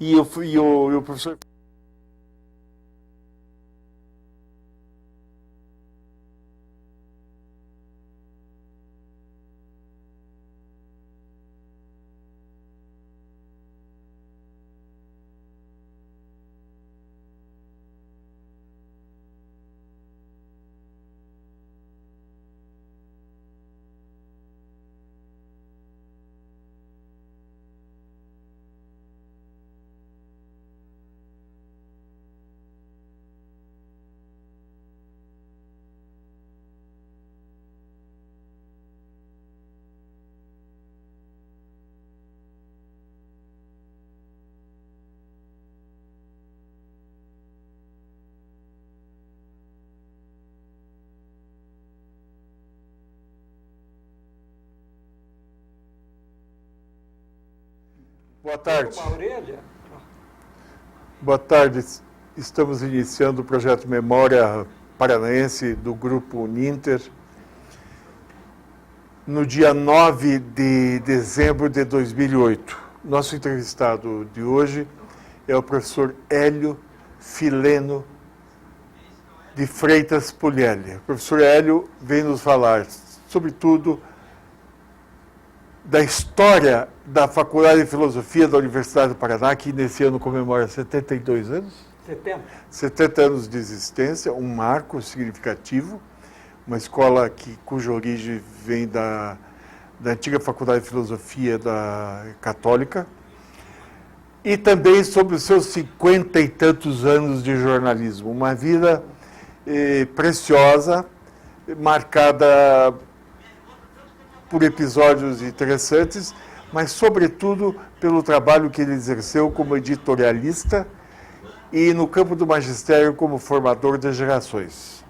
E o professor... Boa tarde. Boa tarde. Estamos iniciando o projeto Memória Paranaense do Grupo Uninter. No dia 9 de dezembro de 2008. Nosso entrevistado de hoje é o professor Hélio Fileno de Freitas Puglielli. O professor Hélio vem nos falar, sobretudo, da história da Faculdade de Filosofia da Universidade do Paraná, que nesse ano comemora 72 anos. 70 anos de existência, um marco significativo, uma escola cuja origem vem da antiga Faculdade de Filosofia Católica, e também sobre os seus 50 e tantos anos de jornalismo. Uma vida preciosa, marcada por episódios interessantes, mas, sobretudo, pelo trabalho que ele exerceu como editorialista e no campo do magistério como formador de gerações.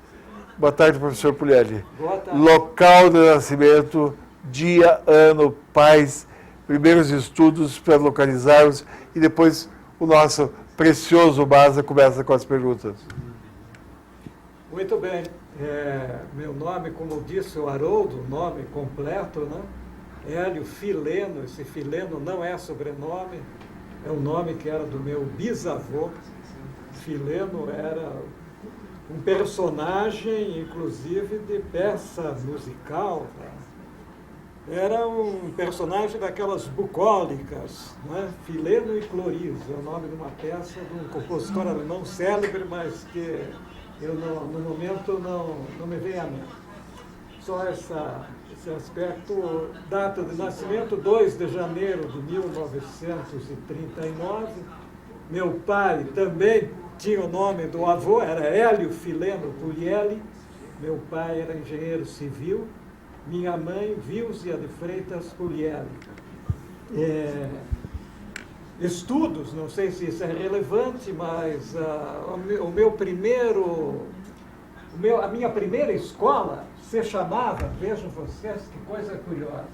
Boa tarde, professor Puglielli. Boa tarde. Local de nascimento, dia, ano, pais, primeiros estudos para localizarmos e depois o nosso precioso Baza começa com as perguntas. Muito bem. Meu nome, como disse o Haroldo, nome completo, né? Hélio Fileno. Esse Fileno não é sobrenome, é um nome que era do meu bisavô. Fileno era um personagem, inclusive, de peça musical. Né? Era um personagem daquelas bucólicas, né? Fileno e Cloris, é o nome de uma peça de um compositor alemão célebre, mas que eu, no momento, não me vem à mente. Só esse aspecto. Data de nascimento, 2 de janeiro de 1939. Meu pai também tinha o nome do avô, era Hélio Fileno Puglielli. Meu pai era engenheiro civil. Minha mãe, Vilzia de Freitas Puglielli. Estudos, não sei se isso é relevante, mas a minha primeira escola se chamava, vejam vocês que coisa curiosa,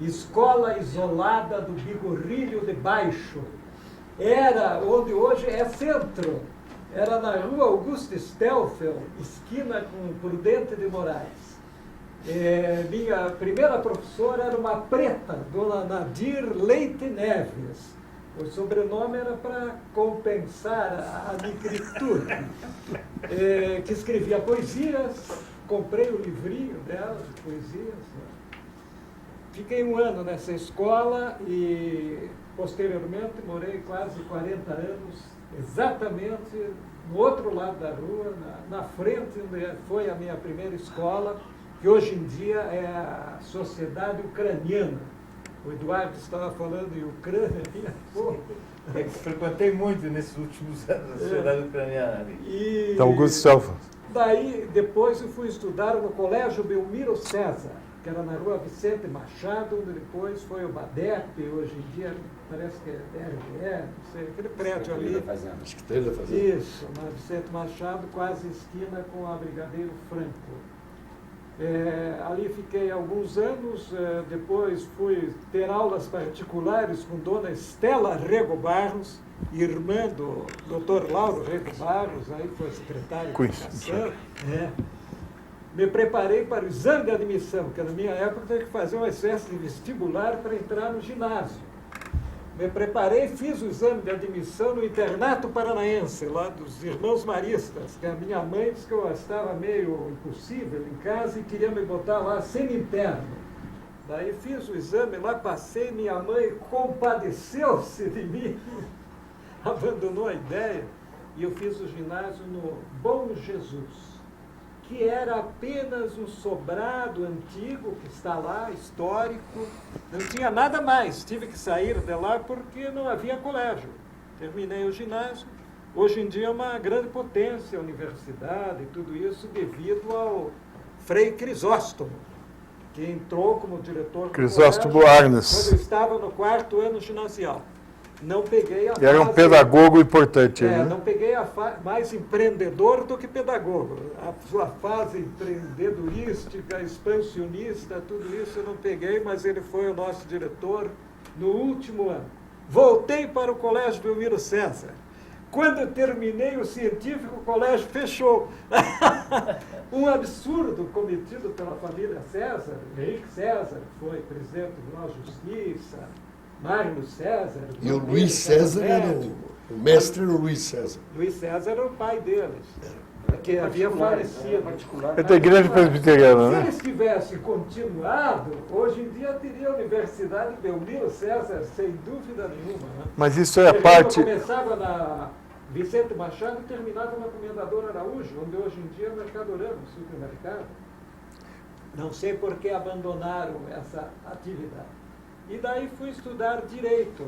Escola Isolada do Bigorrilho de Baixo. Era onde hoje é centro, era na rua Augusto Stelfel, esquina com Prudente de Moraes. Minha primeira professora era uma preta, dona Nadir Leite Neves. O sobrenome era para compensar a negritude, que escrevia poesias. Comprei o livrinho dela de poesias. Fiquei um ano nessa escola e, posteriormente, morei quase 40 anos, exatamente no outro lado da rua, na frente onde foi a minha primeira escola, que hoje em dia é a Sociedade Ucraniana. O Eduardo estava falando em Ucrânia. Frequentei muito nesses últimos anos a Sociedade Ucraniana. Então, Augusto Stelfel. Daí, depois eu fui estudar no Colégio Belmiro César, que era na rua Vicente Machado, onde depois foi o BADEP, hoje em dia parece que é DRE, não sei, aquele prédio ali. Acho que 30 fazendo. Isso, na Vicente Machado, quase esquina com a Brigadeiro Franco. Ali fiquei alguns anos, depois fui ter aulas particulares com dona Estela Rego Barros, irmã do Dr. Lauro Rego Barros, aí foi secretário de Educação. Me preparei para o exame de admissão, porque na minha época tinha que fazer uma espécie de vestibular para entrar no ginásio. Me preparei, fiz o exame de admissão no internato paranaense, lá dos Irmãos Maristas, que a minha mãe disse que eu estava meio impossível em casa e queria me botar lá semi-interno. Daí fiz o exame lá, passei, minha mãe compadeceu-se de mim, abandonou a ideia, e eu fiz o ginásio no Bom Jesus, que era apenas um sobrado antigo que está lá, histórico, não tinha nada mais, tive que sair de lá porque não havia colégio. Terminei o ginásio, hoje em dia é uma grande potência, a universidade e tudo isso devido ao Frei Crisóstomo, que entrou como diretor do Crisóstomo colégio Arnes. quando eu estava no 4º ano ginasial. Não peguei a Era um fase- pedagogo importante. É, né? não peguei mais empreendedor do que pedagogo. A sua fase empreendedorística, expansionista, tudo isso eu não peguei, mas ele foi o nosso diretor no último ano. Voltei para o Colégio Belmiro César. Quando eu terminei o científico, o colégio fechou. Um absurdo cometido pela família César. Henrique César foi presidente do Tribunal de Justiça, Mário César. E o Luiz César era o mestre, era o Luiz César. Luiz César era o pai deles, que havia falecido. É da igreja presbiteriana, Se né? eles tivessem continuado, hoje em dia teria a Universidade Belmiro César, sem dúvida nenhuma. Né? Mas isso é a Eu parte... começava na Vicente Machado e terminava na Comendador Araújo, onde hoje em dia é Mercadorama, supermercado. Não sei por que abandonaram essa atividade. E daí fui estudar Direito,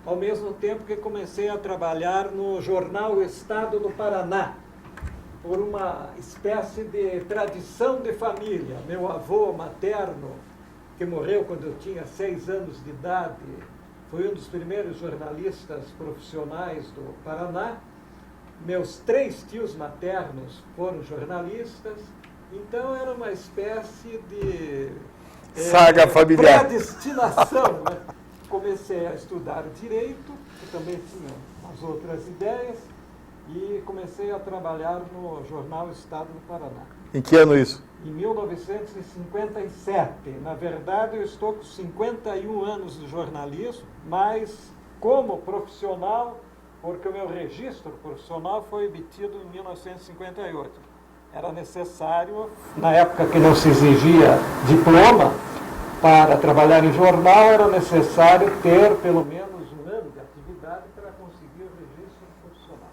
ao mesmo tempo que comecei a trabalhar no jornal Estado do Paraná, por uma espécie de tradição de família. Meu avô materno, que morreu quando eu tinha 6 anos de idade, foi um dos primeiros jornalistas profissionais do Paraná. Meus 3 tios maternos foram jornalistas, então era uma espécie de Saga familiar. predestinação. Né? Comecei a estudar Direito, que também tinha as outras ideias, e comecei a trabalhar no jornal Estado do Paraná. Em que ano isso? Em 1957. Na verdade, eu estou com 51 anos de jornalismo, mas como profissional, porque o meu registro profissional foi obtido em 1958. Era necessário, na época que não se exigia diploma, para trabalhar em jornal, era necessário ter pelo menos 1 ano de atividade para conseguir o registro profissional.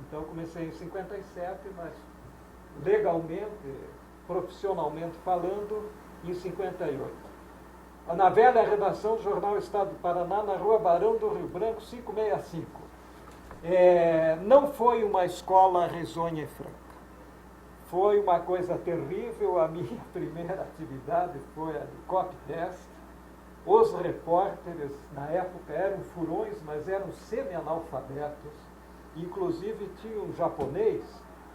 Então, comecei em 57, mas legalmente, profissionalmente falando, em 58. Na velha redação do Jornal Estado do Paraná, na Rua Barão do Rio Branco, 565. Não foi uma escola risonha e franca. Foi uma coisa terrível. A minha primeira atividade foi a de copy-test. Os repórteres, na época, eram furões, mas eram semi-analfabetos. Inclusive, tinha um japonês,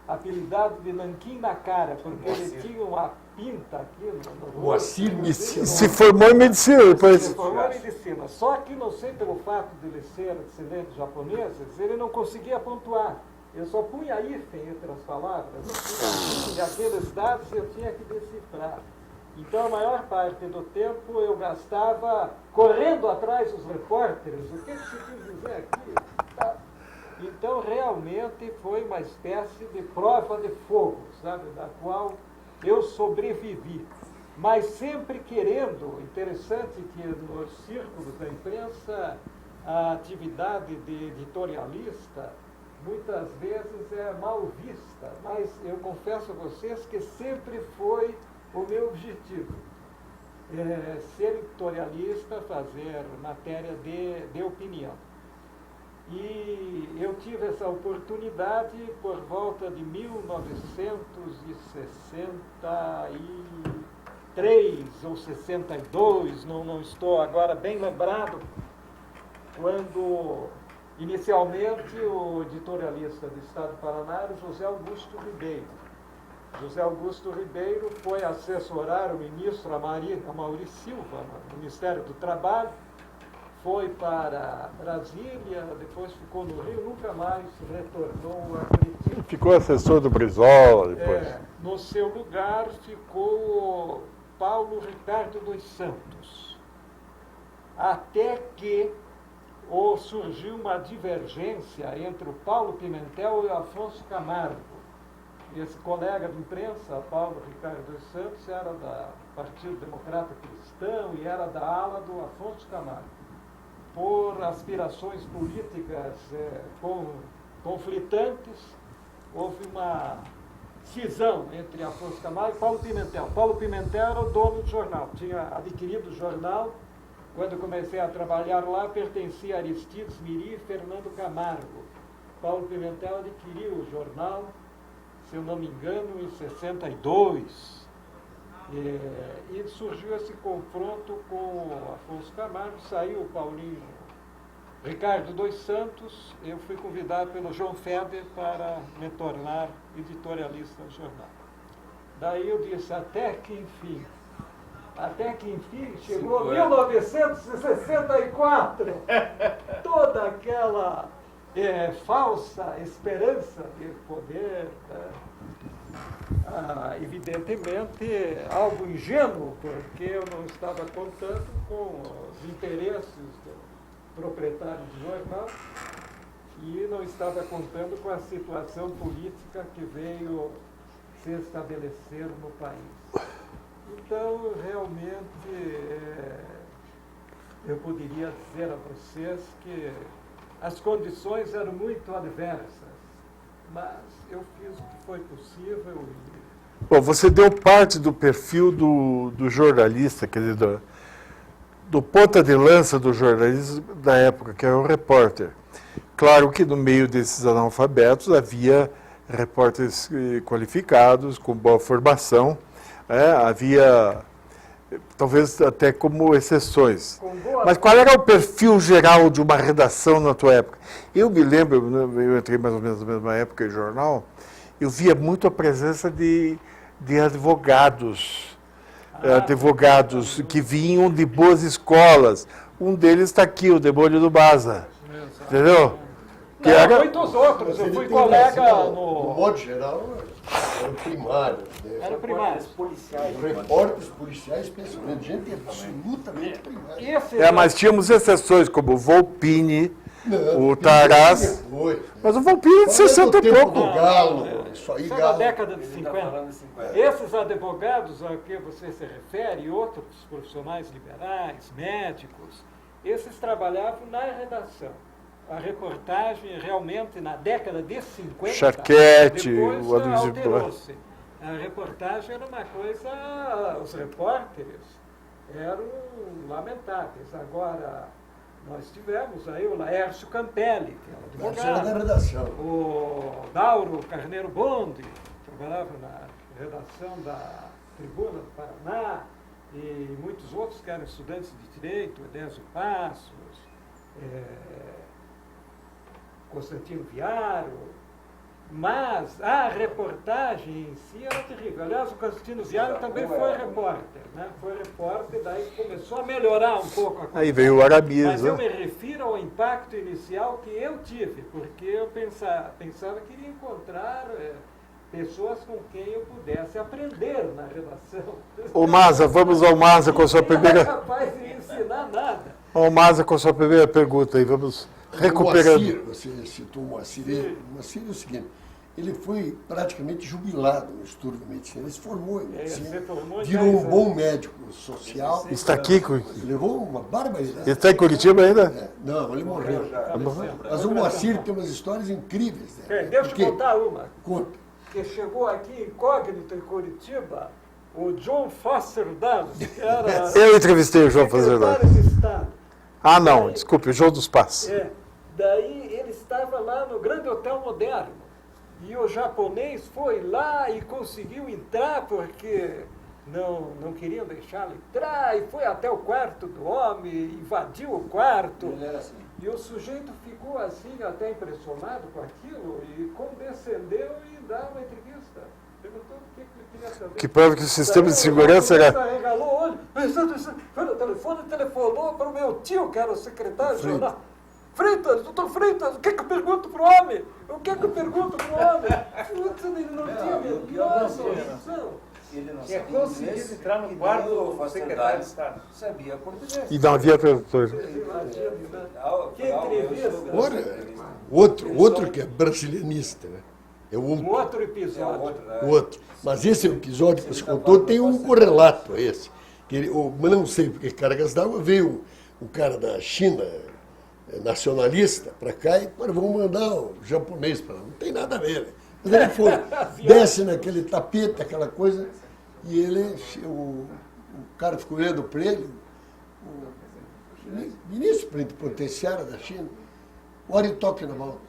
apelidado de Nanquim na cara, porque ele tinha uma pinta aqui no Moacir rosto. Messias. Se formou em medicina depois. Se formou em medicina. Só que, não sei pelo fato de ele ser descendente de japoneses, ele não conseguia pontuar. Eu só punha hífen entre as palavras, e aqueles dados eu tinha que decifrar. Então, a maior parte do tempo eu gastava correndo atrás dos repórteres. O que se quis dizer aqui? Tá. Então, realmente, foi uma espécie de prova de fogo, sabe, da qual eu sobrevivi. Mas sempre querendo, interessante que nos círculos da imprensa, a atividade de editorialista, muitas vezes é mal vista, mas eu confesso a vocês que sempre foi o meu objetivo. Ser editorialista, fazer matéria de opinião. E eu tive essa oportunidade por volta de 1963 ou 62, não estou agora bem lembrado, quando inicialmente o editorialista do Estado do Paraná era José Augusto Ribeiro. José Augusto Ribeiro foi assessorar o ministro Amaury Silva no Ministério do Trabalho, foi para Brasília, depois ficou no Rio, nunca mais retornou a Curitiba. Ficou assessor do Brizola depois. No seu lugar ficou Paulo Ricardo dos Santos. Até que ou surgiu uma divergência entre o Paulo Pimentel e o Afonso Camargo. Esse colega de imprensa, Paulo Ricardo dos Santos, era do Partido Democrata Cristão e era da ala do Afonso Camargo. Por aspirações políticas conflitantes, houve uma cisão entre Afonso Camargo e Paulo Pimentel. Paulo Pimentel era o dono do jornal, tinha adquirido o jornal. Quando eu comecei a trabalhar lá, pertencia a Aristides Miri e Fernando Camargo. Paulo Pimentel adquiriu o jornal, se eu não me engano, em 62. E surgiu esse confronto com o Afonso Camargo, saiu o Paulinho Ricardo dos Santos, eu fui convidado pelo João Feder para me tornar editorialista do jornal. Daí eu disse, até que enfim, chegou 1964, toda aquela falsa esperança de poder, evidentemente algo ingênuo, porque eu não estava contando com os interesses do proprietário do jornal e não estava contando com a situação política que veio se estabelecer no país. Então, realmente, eu poderia dizer a vocês que as condições eram muito adversas, mas eu fiz o que foi possível. Bom, você deu parte do perfil do jornalista, quer dizer, do ponta de lança do jornalismo da época, que era o repórter. Claro que no meio desses analfabetos havia repórteres qualificados, com boa formação, havia, talvez até como exceções. Mas qual era o perfil geral de uma redação na tua época? Eu me lembro, eu entrei mais ou menos na mesma época em jornal, eu via muito a presença de advogados, advogados que vinham de boas escolas. Um deles está aqui, o Demônio do Baza. Entendeu? Que era... muitos outros. Eu fui colega no... No modo geral, era primário. Era primário. Repórteres policiais, especialmente, gente absolutamente primária. Mas tínhamos exceções, como o Volpini, o Taraz. Mas o Volpini é de 60 e pouco. Do Galo, isso aí, na década de 50. Esses advogados a que você se refere, e outros profissionais liberais, médicos, esses trabalhavam na redação. A reportagem, realmente, na década de 50, Charquete, depois alterou-se. A reportagem era uma coisa... Os repórteres eram lamentáveis. Agora, nós tivemos aí o Laércio Campelli, que era advogado. Da redação. O Dauro Carneiro Bonde, que trabalhava na redação da Tribuna do Paraná, e muitos outros que eram estudantes de Direito, Edésio Passos, Constantino Viaro, mas a reportagem em si era terrível. Aliás, o Constantino Viaro também foi repórter, né? Foi repórter, daí começou a melhorar um pouco a coisa. Aí veio o Aramis, mas eu me refiro ao impacto inicial que eu tive, porque eu pensava que iria encontrar pessoas com quem eu pudesse aprender na redação. Ô Maza, vamos ao Maza com a sua primeira... Não é capaz de ensinar nada. Ô Maza com a sua primeira pergunta aí, vamos recuperando. O Moacir, você citou o Moacir. O Moacir é o seguinte, ele foi praticamente jubilado no estudo de medicina, ele se formou em medicina, virou um bom médico social. Está aqui? Levou uma barbaridade. Ele está em Curitiba ainda? Não, ele morreu. Mas o Moacir tem umas histórias incríveis. Né? Deixa eu contar uma. Conta. Que chegou aqui incógnito em Curitiba, o John Foster Dulles, que era... Eu entrevistei o João Foster Dulles. de Estado. Ah, não, desculpe, o João dos Passos. Daí ele estava lá no Grande Hotel Moderno. E o japonês foi lá e conseguiu entrar, porque não queriam deixá-lo entrar, e foi até o quarto do homem, invadiu o quarto. Ele era assim. E o sujeito ficou assim, até impressionado com aquilo, e condescendeu e dá uma entrevista. Perguntou o que ele queria saber. Que prova que o sistema de segurança era... Regalou o olho, foi no telefone, telefonou para o meu tio, que era o secretário do jornal. Freitas, doutor Freitas, o que eu pergunto para o homem? O que eu pergunto para o homem? Ele não tinha a menor noção. Ele não Tinha sabia conseguido inglês, entrar no e quarto daí o do Foster secretário de Dulles Estado. sabia português. E não havia tradutor. Que entrevista. Outro que é brasilianista, né? É o Um outro episódio. o outro. Mas esse episódio que você contou tem um correlato a esse. Que ele, mas não sei porque cargas d'água veio o cara da China, nacionalista, para cá e vamos mandar o japonês para lá. Não tem nada a ver. Né? Mas ele foi, desce naquele tapete, aquela coisa, e ele, o cara ficou olhando para ele, o ministro plenipotenciário da China, what are you talking about?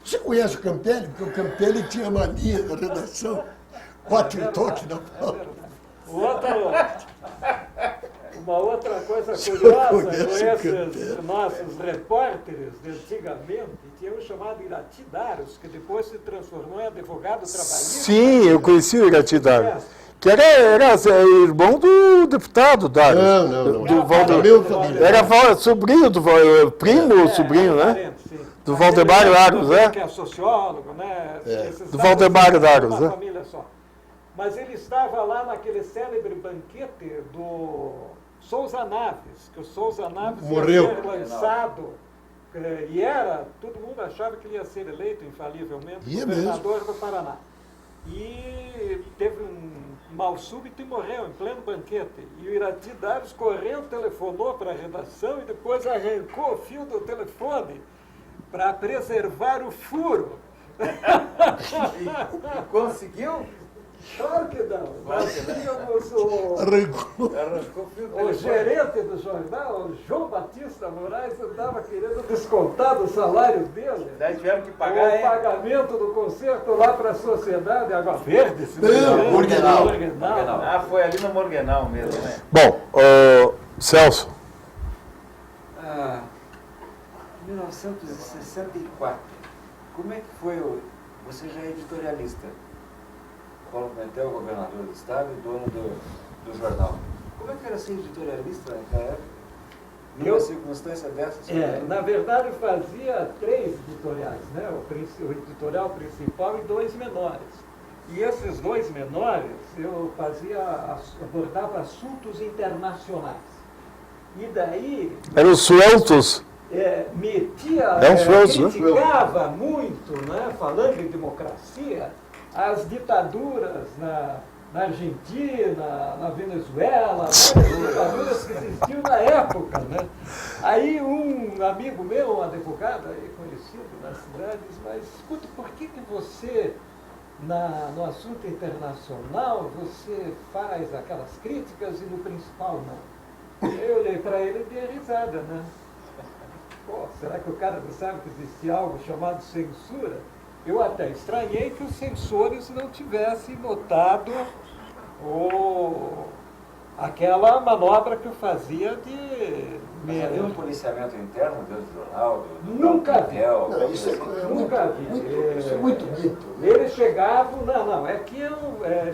Você conhece o Campelli? Porque o Campelli tinha mania da redação. What you talking about? Uma outra coisa Senhor curiosa com conhece o esses nossos repórteres de antigamente, tinha um chamado Irati Daros, que depois se transformou em advogado trabalhista. Sim, eu conheci o Irati Daros, que era irmão do deputado Daros. Não. Do Meu família. Era sobrinho do primo ou sobrinho, né? parente, sim. Do Mas Valdemar ele Daros, né? Que é sociólogo, né? Esses Do dados Valdemar são Daros, uma né? família só. Mas ele estava lá naquele célebre banquete do Sousa Naves, que o Sousa Naves Morreu. ia ser lançado, e todo mundo achava que ele ia ser eleito infalivelmente governador do Paraná. E teve um mal súbito e morreu em pleno banquete. E o Irati Daros correu, telefonou para a redação e depois arrancou o fio do telefone para preservar o furo. E conseguiu? Claro que não. Nós tínhamos o Arrancou. Arrancou o fio do O telefone. gerente do jornal, o João Batista Moraes, estava querendo descontar do salário dele Daí tiveram que o pagar, pagamento do concerto lá para a sociedade Água Verde. Morgenal. Ah, foi ali no Morgenal mesmo, né? Bom, Celso, 1964. Como é que foi você já é editorialista? Paulo Pimentel, governador do estado e dono do jornal. Como é que era ser editorialista naquela época? Numa circunstância dessas? Na verdade, eu fazia 3 editoriais, né? O editorial principal e 2 menores. E esses 2 menores, eu abordava assuntos internacionais. E daí eram os sueltos. Criticava muito, né, falando em democracia, as ditaduras na Argentina, na Venezuela, várias ditaduras que existiam na época. Né? Aí um amigo meu, um advogado aí conhecido nas cidades, mas escuta, por que você, no assunto internacional, você faz aquelas críticas e no principal não? Eu olhei para ele e dei risada, né? Pô, será que o cara não sabe que existia algo chamado censura? Eu até estranhei que os censores não tivessem notado aquela manobra que eu fazia de... Mas havia um policiamento interno dentro do jornal? Nunca vi. Não, isso Nunca vi. Isso é muito mito. Eles chegavam, é que eu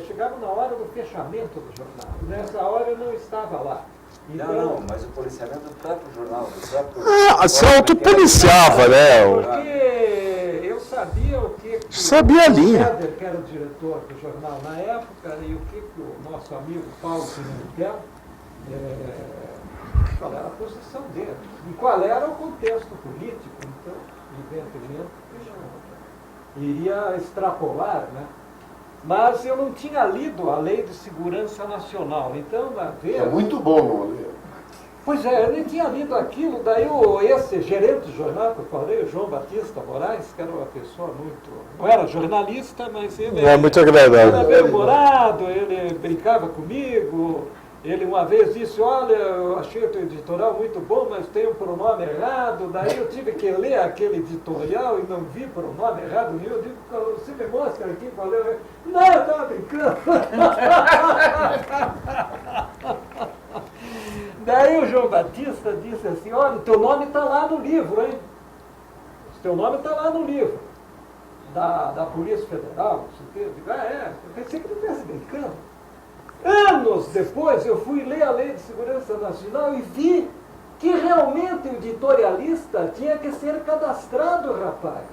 chegava na hora do fechamento do jornal. Nessa hora eu não estava lá. Então, Não, mas o policiamento do próprio jornal, do próprio... Se autopoliciava, né? Porque eu sabia o que Sabia a linha. o Éder, que era o diretor do jornal na época, e o que o nosso amigo Paulo Pimentel, qual era a posição dele, e qual era o contexto político, então, evidentemente, iria extrapolar, né? Mas eu não tinha lido a Lei de Segurança Nacional, então, uma vez... É muito bom, não ler. Pois é, eu nem tinha lido aquilo, daí esse gerente do jornal que eu falei, o João Batista Moraes, que era uma pessoa muito... Não era jornalista, mas ele É muito agradável. era bem-humorado, ele brincava comigo, ele uma vez disse, olha, eu achei o teu editorial muito bom, mas tem um pronome errado, daí eu tive que ler aquele editorial e não vi pronome errado nenhum, eu digo, você me mostra aqui qual é... Não, eu estava brincando. Daí o João Batista disse assim, olha, teu nome está lá no livro, hein? Teu nome está lá no livro da Polícia Federal, não sei o quê. Eu digo, eu pensei que tu estivesse brincando. Anos depois eu fui ler a Lei de Segurança Nacional e vi que realmente o editorialista tinha que ser cadastrado, rapaz.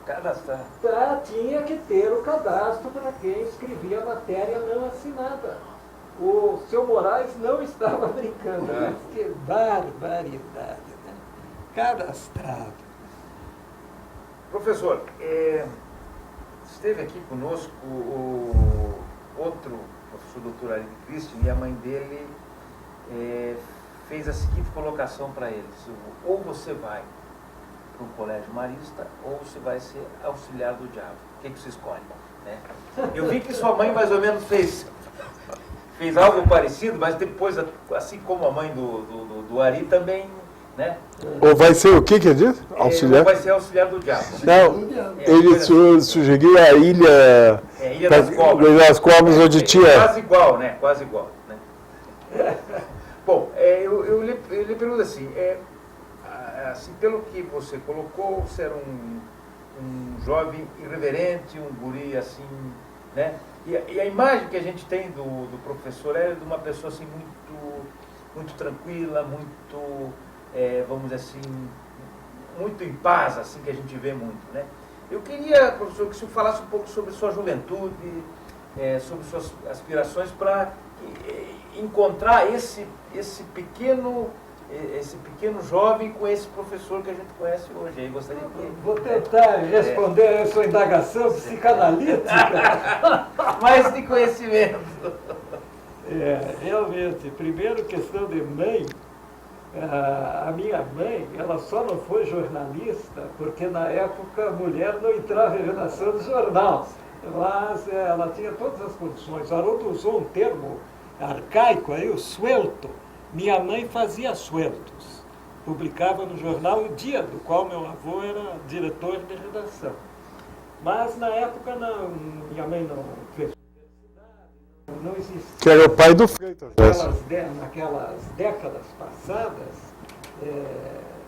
Cadastrar. Tinha que ter o cadastro para quem escrevia matéria não assinada. O seu Moraes não estava brincando, mas que barbaridade, né? Cadastrado. Professor, esteve aqui conosco o outro professor doutor Ari Christian, e a mãe dele fez a seguinte colocação para ele: ou você vai para um colégio marista, ou você vai ser auxiliar do diabo. O que você escolhe? Né? Eu vi que sua mãe mais ou menos fez algo parecido, mas depois, assim como a mãe do Ari também, né? Ou vai ser o que disse? Auxiliar? Ou vai ser auxiliar do diabo. Não, ele sugeriu a ilha... Ilha das Cobras. Ilha das Cobras, onde tinha... Quase igual, né? Quase igual. Né? Bom, eu lhe pergunto assim, assim, pelo que você colocou, você era um jovem irreverente, um guri assim, né? E a imagem que a gente tem do professor é de uma pessoa assim muito tranquila, muito, vamos dizer assim, muito em paz, assim, que a gente vê muito, né? Eu queria, professor, que o senhor falasse um pouco sobre sua juventude, sobre suas aspirações para encontrar esse pequeno jovem com esse professor que a gente conhece hoje. Aí gostaria que... Vou tentar responder a sua indagação psicanalítica. Mais de conhecimento. Realmente, primeiro questão de mãe, a minha mãe, ela só não foi jornalista porque na época a mulher não entrava em redação de jornal, mas ela tinha todas as condições. Haroldo usou um termo arcaico aí, o suelto. Minha mãe fazia sueltos, publicava no jornal O Dia, do qual meu avô era diretor de redação. Mas na época minha mãe não fez universidade, não existia. Que era o pai do Freitas. Naquelas décadas passadas,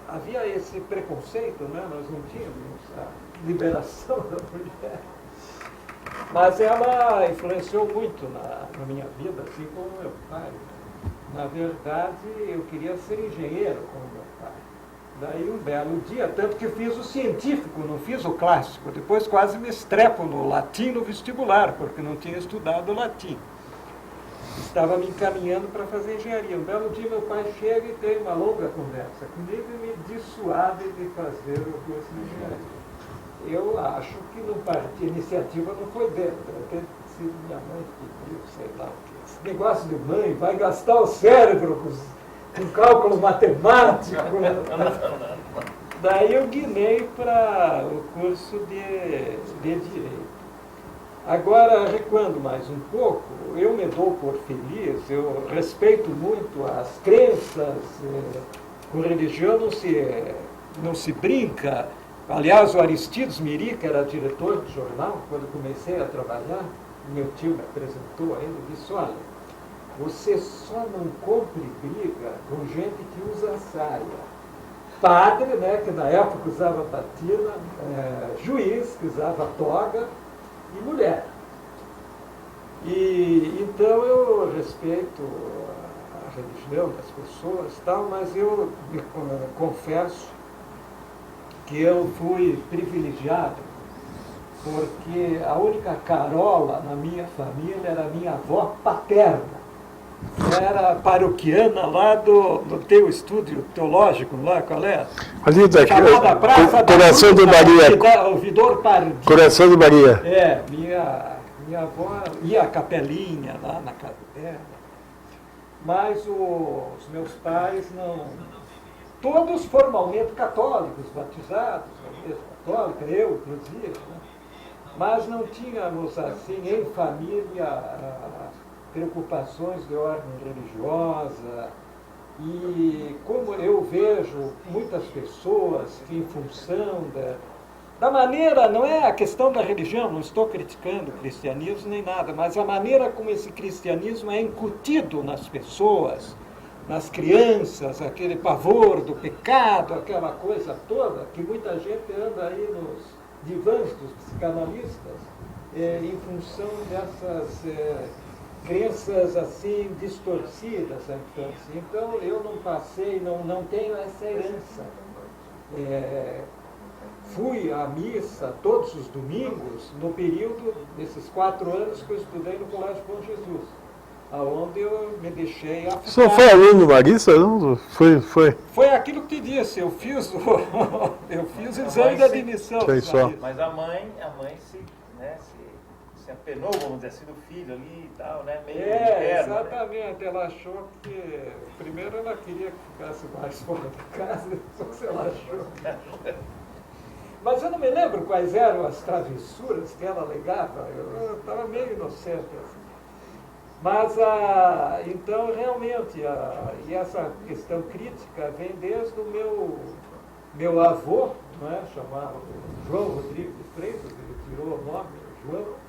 havia esse preconceito, né? Nós não tínhamos a liberação da mulher. Mas ela influenciou muito na minha vida, assim como meu pai. Na verdade, eu queria ser engenheiro como meu pai. Daí um belo dia, tanto que fiz o científico, não fiz o clássico. Depois quase me estrepo no latim no vestibular, porque não tinha estudado latim. Estava me encaminhando para fazer engenharia. Um belo dia meu pai chega e tem uma longa conversa comigo e me dissuade de fazer o curso de engenharia. Eu acho que a iniciativa não foi dele, deve ter sido minha mãe que pediu, sei lá o que. Esse negócio de mãe vai gastar o cérebro com cálculo matemático. Daí eu guinei para o curso de Direito. Agora, recuando mais um pouco, eu me dou por feliz, eu respeito muito as crenças, com religião não se brinca. Aliás, o Aristides Miri, que era diretor do jornal, quando comecei a trabalhar, meu tio me apresentou ainda, disse: olha, você só não compre briga com gente que usa saia. Padre, né, que na época usava batina, juiz, que usava toga, e mulher. E então eu respeito a religião das pessoas, tal, mas eu me confesso que eu fui privilegiado, porque a única carola na minha família era a minha avó paterna. Era paroquiana lá do teu estúdio teológico, lá, qual é? Ali daqui, Chamada Praça Coração de Maria. Ouvidor Pardi. Coração de Maria. Minha avó ia à capelinha lá na casa dela. Mas os meus pais não... Todos formalmente católicos, batizados, na igreja católica, eu inclusive, né? Mas não tínhamos assim em família preocupações de ordem religiosa. E como eu vejo muitas pessoas que em função da maneira, não é a questão da religião, não estou criticando o cristianismo nem nada, mas a maneira como esse cristianismo é incutido nas pessoas, nas crianças, aquele pavor do pecado, aquela coisa toda, que muita gente anda aí nos divãs dos psicanalistas, em função dessas crenças assim distorcidas à infância. Então eu não passei, não tenho essa herança. fui à missa todos os domingos no período desses 4 anos que eu estudei no Colégio Bom Jesus, aonde eu me deixei afetado. O senhor foi aluno Marista? Não? Foi. Foi aquilo que te disse, eu fiz o exame de admissão. Sei só. Mas a mãe se apenou, vamos dizer assim, do filho ali e tal, né? Meio interno, né? Exatamente. Ela achou que... Primeiro ela queria que ficasse mais fora da casa, só que ela achou. Mas eu não me lembro quais eram as travessuras que ela alegava. Eu estava meio inocente assim. Mas, então, realmente, e essa questão crítica vem desde o meu avô, não é? Chamado João Rodrigo de Freitas, ele tirou o nome, João.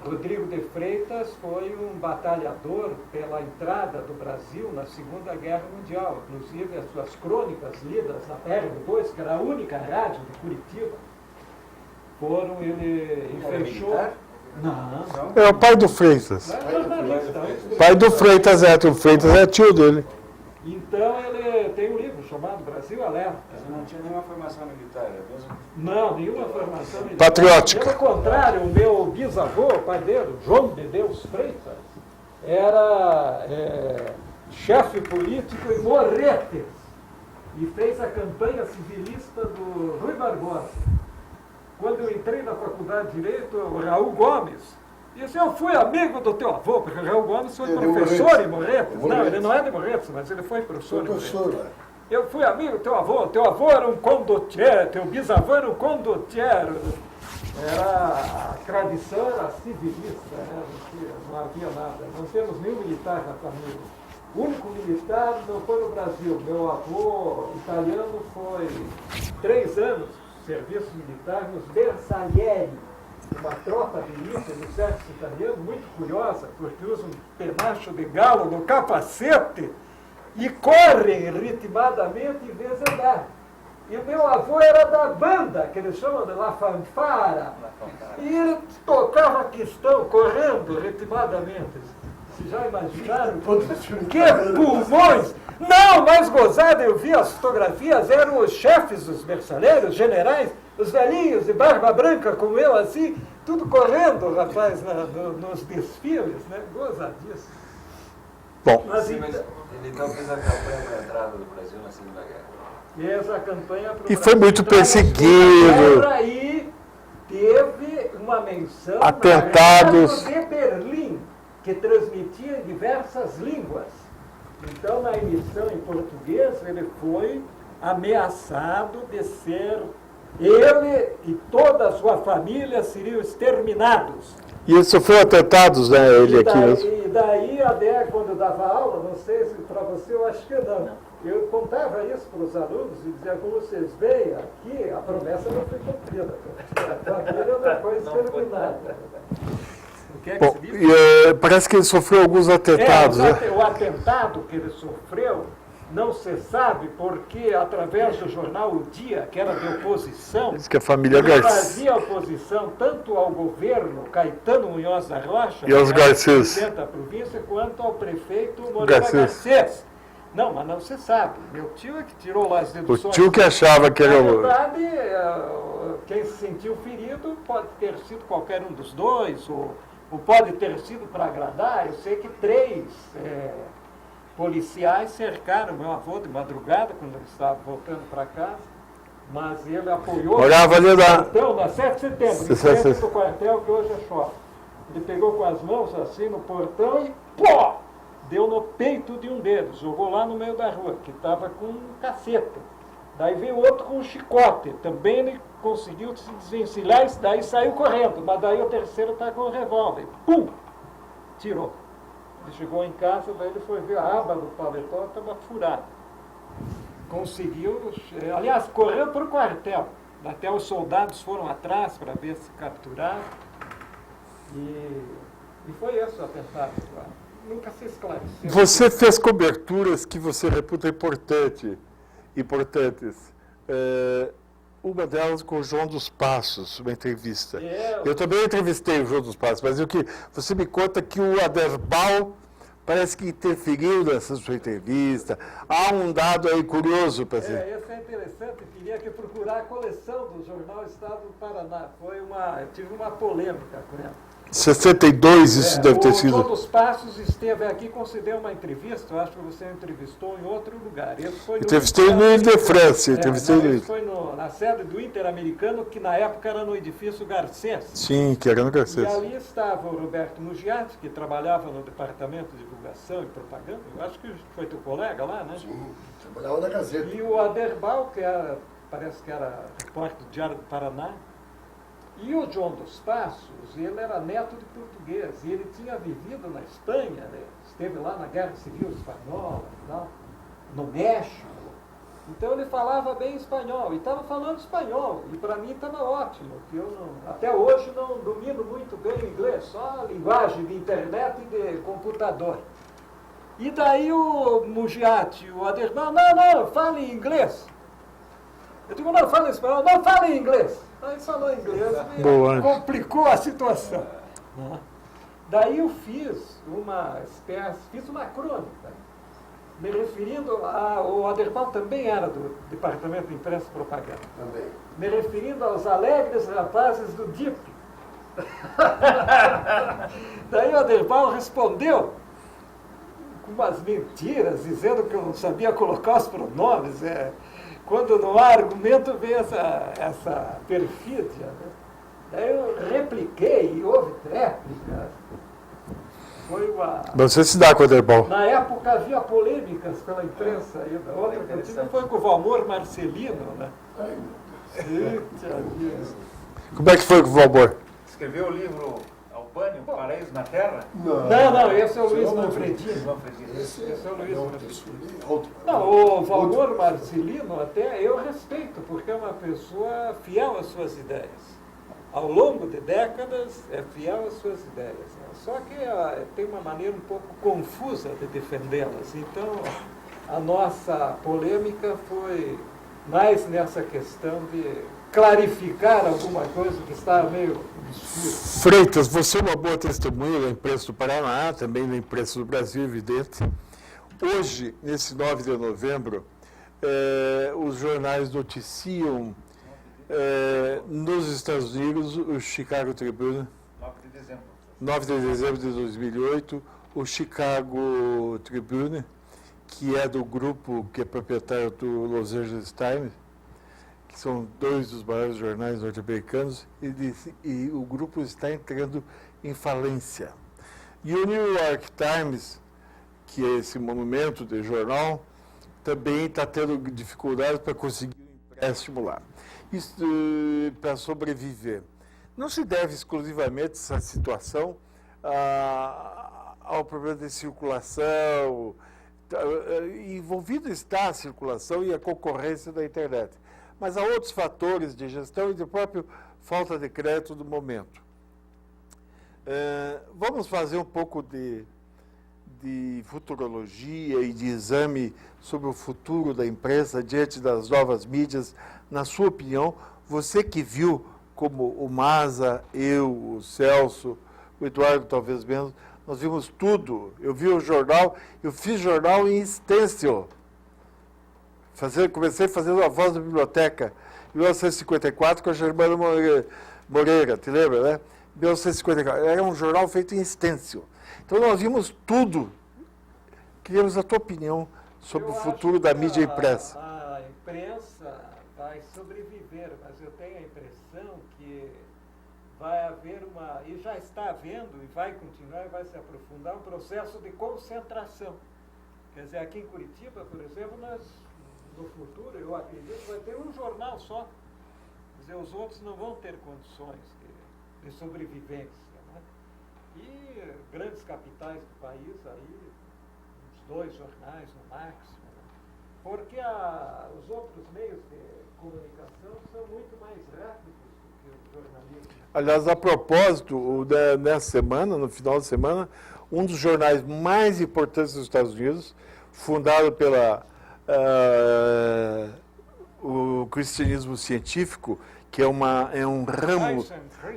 Rodrigo de Freitas foi um batalhador pela entrada do Brasil na Segunda Guerra Mundial. Inclusive, as suas crônicas lidas na PR2, que era a única rádio de Curitiba, ele fechou... Não. É o pai do Freitas. Não é jornalista. Pai do Freitas o Freitas é tio dele. Então, ele tem um livro chamado Brasil Alerta. Você não tinha nenhuma formação militar, é mesmo? Não, nenhuma formação militar. Patriótica. Pelo contrário, o meu bisavô, o pai dele, João de Deus Freitas, era chefe político em Morretes e fez a campanha civilista do Rui Barbosa. Quando eu entrei na faculdade de Direito, o Raul Gomes disse: eu fui amigo do teu avô, porque o Raul Gomes foi professor em Morretes. Não, ele não é de Morretes, mas ele foi professor em Morretes. Eu fui amigo do teu avô era um condottiero, teu bisavô era um condottiero. A tradição era civilista, né? Não havia nada. Não temos nenhum militar na família. O único militar não foi no Brasil. Meu avô italiano foi 3 anos de serviço militar nos Bersaglieri, uma tropa de elite do exército italiano, muito curiosa, porque usa um penacho de galo no capacete e correm ritmadamente em vez de andar. E o meu avô era da banda, que eles chamam de La Fanfara, e ele tocava questão, correndo ritmadamente. Vocês já imaginaram? Que pulmões! Não, mais gozado, eu vi as fotografias, eram os chefes dos mercenários, generais, os velhinhos de barba branca como eu, assim, tudo correndo, rapaz, nos desfiles, né? Gozadíssimo. Bom, Mas, Sim, mas ele então fez a campanha para a entrada do Brasil na Segunda Guerra. fez a campanha pro E foi Brasil muito entrar na perseguido. guerra E teve uma menção Atentados. na rádio de Berlim, que transmitia em diversas línguas. Então, na emissão em português, ele foi ameaçado de ser... Ele e toda a sua família seriam exterminados. E ele sofreu atentados, né? Ele aqui mesmo. E daí, até quando eu dava aula, não sei se para você, eu acho que não. Eu contava isso para os alunos e dizia: como vocês veem aqui, a promessa não foi cumprida. A família não foi exterminada. O que é que Bom, se diz? parece que ele sofreu alguns atentados, né? O atentado que ele sofreu não se sabe porque, através do jornal O Dia, que era de oposição, Diz que a família ele Garcia. fazia oposição tanto ao governo Caetano Munhoz da Rocha, E aos que era Garcês. presidente da província, quanto ao prefeito Moreira Garcês. Garcês. Não, mas não se sabe. Meu tio é que tirou lá as O deduções. tio que achava que era Na o... verdade, quem se sentiu ferido pode ter sido qualquer um dos dois, ou pode ter sido para agradar. Eu sei que 3 policiais cercaram meu avô de madrugada, quando ele estava voltando para casa, mas ele apoiou Morava ali o na... quartel, na 7 de setembro, em frente do quartel que hoje é shopping. Ele pegou com as mãos assim no portão e pô! Deu no peito de um deles, jogou lá no meio da rua, que estava com um cacete. Daí veio outro com um chicote, também ele conseguiu se desvencilhar, e daí saiu correndo, mas daí o terceiro está com o revólver, pum! Tirou. Ele chegou em casa, daí ele foi ver a aba do paletó, estava furada. Conseguiu, aliás, correu para o quartel. Até os soldados foram atrás para ver se capturaram. E foi esse o atentado. Nunca se esclareceu. Você fez coberturas que você reputa importantes. Uma delas com o João dos Passos, uma entrevista. Eu também entrevistei o João dos Passos, mas o que você me conta que o Aderbal parece que interferiu nessa sua entrevista. Há um dado aí curioso para Esse é interessante, queria que procurar a coleção do jornal Estado do Paraná. Eu tive uma polêmica com ela. 62 isso deve ter sido. O João dos Passos esteve aqui, concedeu uma entrevista, eu acho que você entrevistou em outro lugar. Entrevistei no Ile de France. Ele foi na sede do Interamericano, que na época era no edifício Garcês. Sim, que era no Garcês. E ali estava o Roberto Mugiati, que trabalhava no Departamento de Divulgação e Propaganda. Eu acho que foi teu colega lá, né? Sim, trabalhava na Gazeta. E o Aderbal, que parece que era repórter do Diário do Paraná. E o João dos Passos, ele era neto de português, e ele tinha vivido na Espanha, né? Esteve lá na Guerra Civil Espanhola, não? No México. Então ele falava bem espanhol, e estava falando espanhol, e para mim estava ótimo, que eu até hoje não domino muito bem o inglês, só a linguagem de internet e de computador. E daí o Mugiati, o Aderbal, não, fale inglês. Eu digo, não, fala espanhol, não, fala em inglês. Aí ele falou inglês e complicou a situação. Daí eu fiz uma crônica, me referindo o Aderbal também era do Departamento de Imprensa e Propaganda. Também. Me referindo aos alegres rapazes do DIP. Daí o Aderbal respondeu com umas mentiras, dizendo que eu não sabia colocar os pronomes. Quando não há argumento, vem essa perfídia. Né? Daí eu repliquei e houve réplica. Foi uma... Você se dá com o Aderbal. Na época havia polêmicas pela imprensa ainda. Outra que eu tive foi com o Valmor Marcelino. Né? Como é que foi com o Valmor? Escreveu o livro Albânio, Paraíso na Terra? Não, esse é o Luiz Manfredini. Esse é o Luiz Manfredini. Não, o Valmor Marcelino até eu respeito, porque é uma pessoa fiel às suas ideias. Ao longo de décadas é fiel às suas ideias. Né? Só que tem uma maneira um pouco confusa de defendê-las. Então, a nossa polêmica foi mais nessa questão de clarificar alguma coisa que estava meio obscura. Freitas, você é uma boa testemunha da imprensa do Paraná, também da imprensa do Brasil, evidente. Hoje, nesse 9 de novembro, os jornais noticiam nos Estados Unidos o Chicago Tribune. 9 de dezembro de 2008, o Chicago Tribune, que é do grupo que é proprietário do Los Angeles Times, que são dois dos maiores jornais norte-americanos, e o grupo está entrando em falência. E o New York Times, que é esse monumento de jornal, também está tendo dificuldades para conseguir um empréstimo lá. Isso para sobreviver. Não se deve exclusivamente essa situação ao problema de circulação. Envolvido está a circulação e a concorrência da internet. Mas há outros fatores de gestão e de própria falta de crédito do momento. Vamos fazer um pouco de futurologia e de exame sobre o futuro da imprensa diante das novas mídias. Na sua opinião, você que viu como o Maza, eu, o Celso, o Eduardo talvez menos, nós vimos tudo. Eu vi o jornal, eu fiz jornal em stencil. Comecei fazendo a Voz da Biblioteca, em 1954, com a Germana Moreira, te lembra, né? 1954. Era um jornal feito em stencil. Então nós vimos tudo. Queríamos a tua opinião sobre o futuro da mídia impressa. A imprensa vai sobreviver, mas eu tenho a impressão que vai haver e já está havendo, e vai continuar, e vai se aprofundar, um processo de concentração. Quer dizer, aqui em Curitiba, por exemplo, no futuro, eu acredito, vai ter um jornal só. Quer dizer, os outros não vão ter condições de sobrevivência. Né? E grandes capitais do país, aí, uns 2 jornais no máximo. Né? Porque os outros meios de comunicação são muito mais rápidos do que o jornalismo. Aliás, a propósito, nessa semana, no final de semana, um dos jornais mais importantes dos Estados Unidos, fundado pela o cristianismo científico, que é um ramo,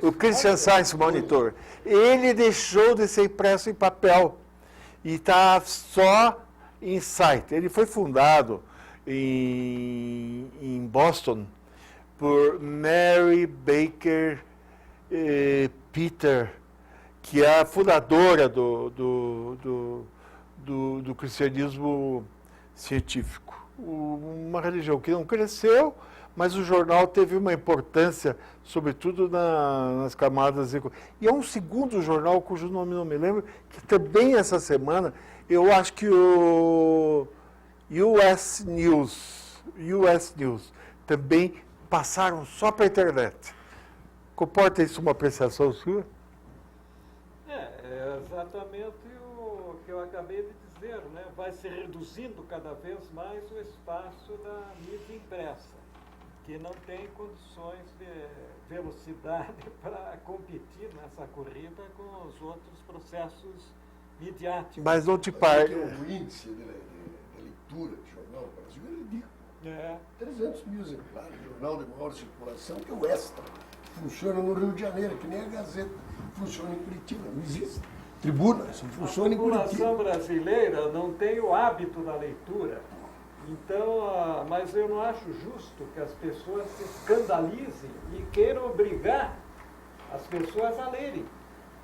o Christian Science Monitor, ele deixou de ser impresso em papel e está só em site. Ele foi fundado em Boston por Mary Baker Peter, que é a fundadora do cristianismo científico. Uma religião que não cresceu, mas o jornal teve uma importância, sobretudo nas camadas. E é um segundo jornal, cujo nome não me lembro, que também essa semana, eu acho que o US News, também passaram só para a internet. Comporta isso uma apreciação sua? É exatamente o que eu acabei de dizer, né? Vai se reduzindo cada vez mais o espaço da mídia impressa, que não tem condições de velocidade para competir nessa corrida com os outros processos midiáticos. Mas não te O parece. índice de leitura de jornal no Brasil é ridículo. 300 mil exemplares de jornal de maior circulação, que é o Extra. Funciona no Rio de Janeiro, que nem a Gazeta. Funciona em Curitiba, não existe. Tribuna, só funciona em A população Curitiba. brasileira não tem o hábito da leitura. Então, mas eu não acho justo que as pessoas se escandalizem e queiram obrigar as pessoas a lerem.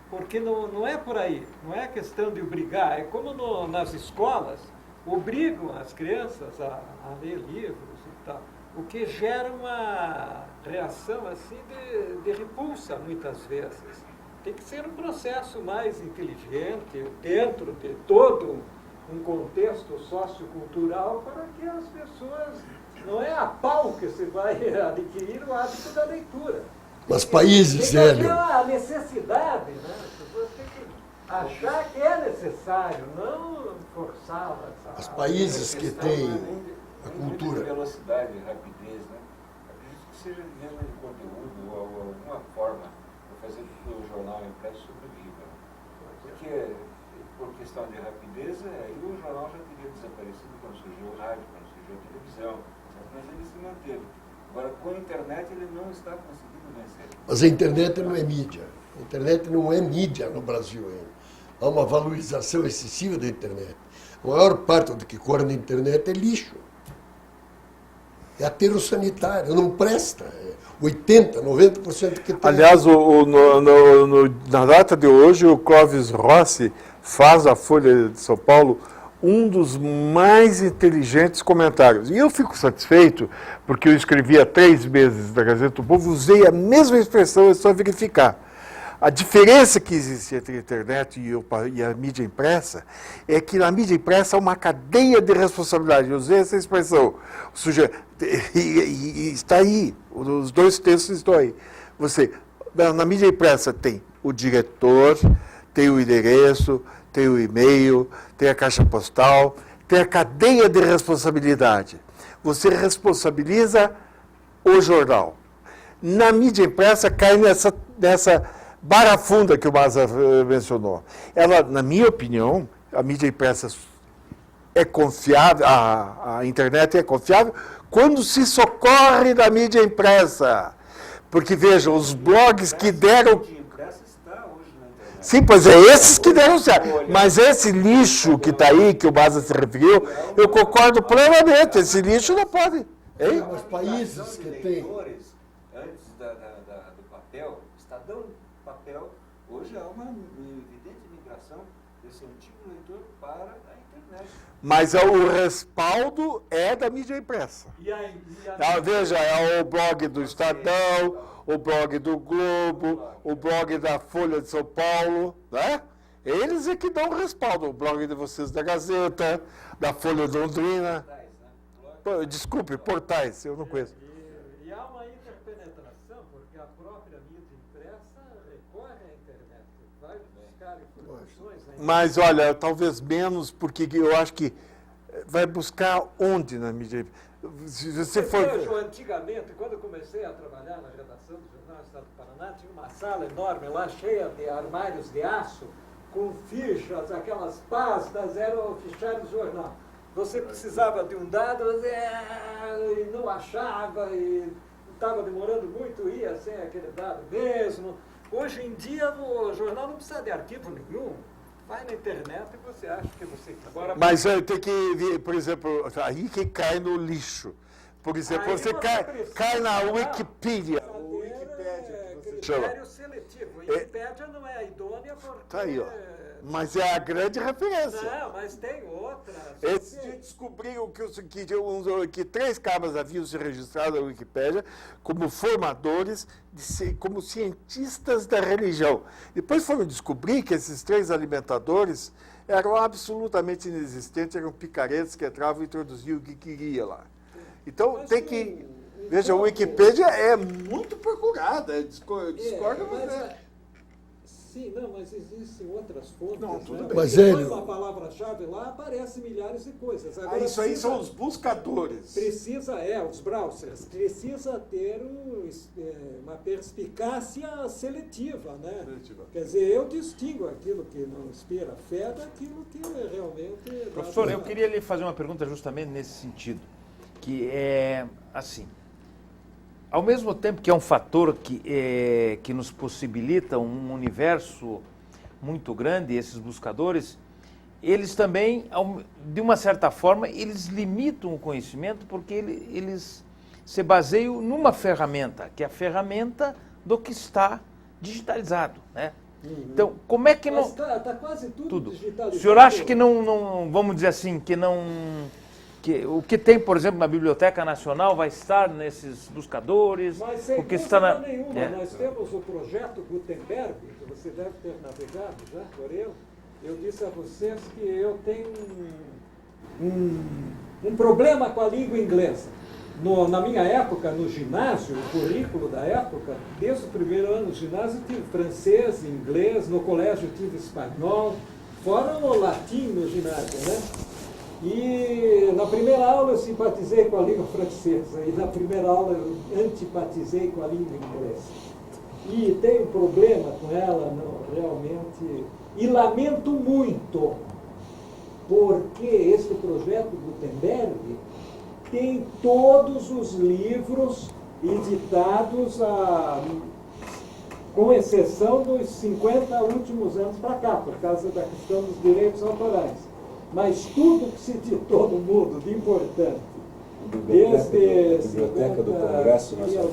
Porque não é por aí, não é questão de obrigar, é como nas escolas, obrigam as crianças a ler livros e tal, o que gera uma reação assim de repulsa muitas vezes. Tem que ser um processo mais inteligente, dentro de todo um contexto sociocultural, para que as pessoas, não é a pau que se vai adquirir o hábito da leitura. Mas países, tem que Hélio, ter a necessidade, né? As pessoas têm que achar que é necessário, não forçá-las. os países que têm a cultura. Velocidade, rapidez, né? Acredito que seja mesmo de conteúdo ou alguma forma para fazer com que o jornal impresso sobreviva. Porque, por questão de rapidez, aí o jornal já teria desaparecido quando surgiu o rádio, quando surgiu a televisão, mas ele se manteve. Agora, com a internet, ele não está conseguindo vencer. Mas a internet não é mídia. A internet não é mídia no Brasil ainda. Há uma valorização excessiva da internet. A maior parte do que corre na internet é lixo. É aterro sanitário, não presta. 80%, 90% que tem. Aliás, na data de hoje, o Clóvis Rossi faz a Folha de São Paulo um dos mais inteligentes comentários. E eu fico satisfeito, porque eu escrevi há 3 meses da Gazeta do Povo, usei a mesma expressão, é só verificar. A diferença que existe entre a internet e a mídia impressa é que na mídia impressa há uma cadeia de responsabilidade. Eu usei essa expressão. E está aí, os 2 textos estão aí. Na mídia impressa tem o diretor, tem o endereço, tem o e-mail, tem a caixa postal, tem a cadeia de responsabilidade. Você responsabiliza o jornal. Na mídia impressa cai nessa barafunda que o Maza mencionou. Ela, na minha opinião, a mídia impressa é confiável, a internet é confiável quando se socorre da mídia impressa. Porque, veja, os blogs que deram... Sim, pois é, esses que deram certo. Mas esse lixo que está aí, que o Maza se referiu, eu concordo plenamente. Esse lixo não pode. Hein? Os países que têm... Antes do papel, Estadão papel, hoje há uma evidente migração desse antigo leitor para a internet. Mas o respaldo é da mídia impressa. Veja, é o blog do Estadão, o blog do Globo, o blog da Folha de São Paulo, né? Eles é que dão respaldo. O blog de vocês da Gazeta, da Folha de Londrina. Desculpe, portais, eu não conheço. E há uma interpenetração, porque a própria mídia impressa recorre à internet, vai buscar informações na internet. Mas, olha, talvez menos, porque eu acho que vai buscar onde na mídia? Se você for... Antigamente, quando eu comecei a trabalhar na redação do Jornal Estado do Paraná, tinha uma sala enorme lá, cheia de armários de aço, com fichas, aquelas pastas, eram o fichário do jornal. Você precisava de um dado, e não achava, e estava demorando muito, ia sem aquele dado mesmo. Hoje em dia, o jornal não precisa de arquivo nenhum. Vai na internet e você acha que você... Mas tem que ver, por exemplo, aí que cai no lixo. Por exemplo, Aí você precisa cai na falar. Wikipedia. O Wikipédia, que você critério seletivo. Wikipédia não é idônea porque... Tá aí, ó. Mas é a grande referência. Não, mas tem outras. Esse dia descobriram que 3 cabras haviam se registrado na Wikipédia como formadores, como cientistas da religião. Depois foram descobrir que esses 3 alimentadores eram absolutamente inexistentes, eram picaretas que entravam e introduziam o que queria lá. Então Mas tem que... Veja, a Wikipédia é muito procurada, discorda você. Sim, não, mas existem outras fontes. Não, tudo né? bem. Mas, Você põe Hélio- uma palavra-chave lá, aparece milhares de coisas. Agora, Isso aí precisa- são os buscadores. Precisa, os browsers, precisa ter uma perspicácia seletiva, né? Seletiva. Quer dizer, eu distingo aquilo que não inspira fé daquilo que realmente... Professor, eu queria lhe fazer uma pergunta justamente nesse sentido, que é assim, ao mesmo tempo que é um fator que nos possibilita um universo muito grande, esses buscadores, eles também, de uma certa forma, eles limitam o conhecimento porque eles se baseiam numa ferramenta, que é a ferramenta do que está digitalizado, né? Então, como é que não... Mas tá quase tudo digitalizado. O senhor acha que não, vamos dizer assim, que o que tem, por exemplo, na Biblioteca Nacional vai estar nesses buscadores? Mas sem Porque dúvida está na... nenhuma, nós temos o projeto Gutenberg, que você deve ter navegado já por ele. Eu disse a vocês que eu tenho um problema com a língua inglesa. Na minha época, no ginásio, o currículo da época, desde o primeiro ano do ginásio, eu tive francês, inglês, no colégio eu tive espanhol, fora o latim no ginásio, né? E na primeira aula eu simpatizei com a língua francesa, e na primeira aula eu antipatizei com a língua inglesa. E tenho problema com ela, não, realmente, e lamento muito, porque esse projeto Gutenberg tem todos os livros editados, com exceção dos 50 últimos anos para cá, por causa da questão dos direitos autorais. Mas tudo que se editou no mundo de importante, desde A biblioteca do Congresso Nacional, o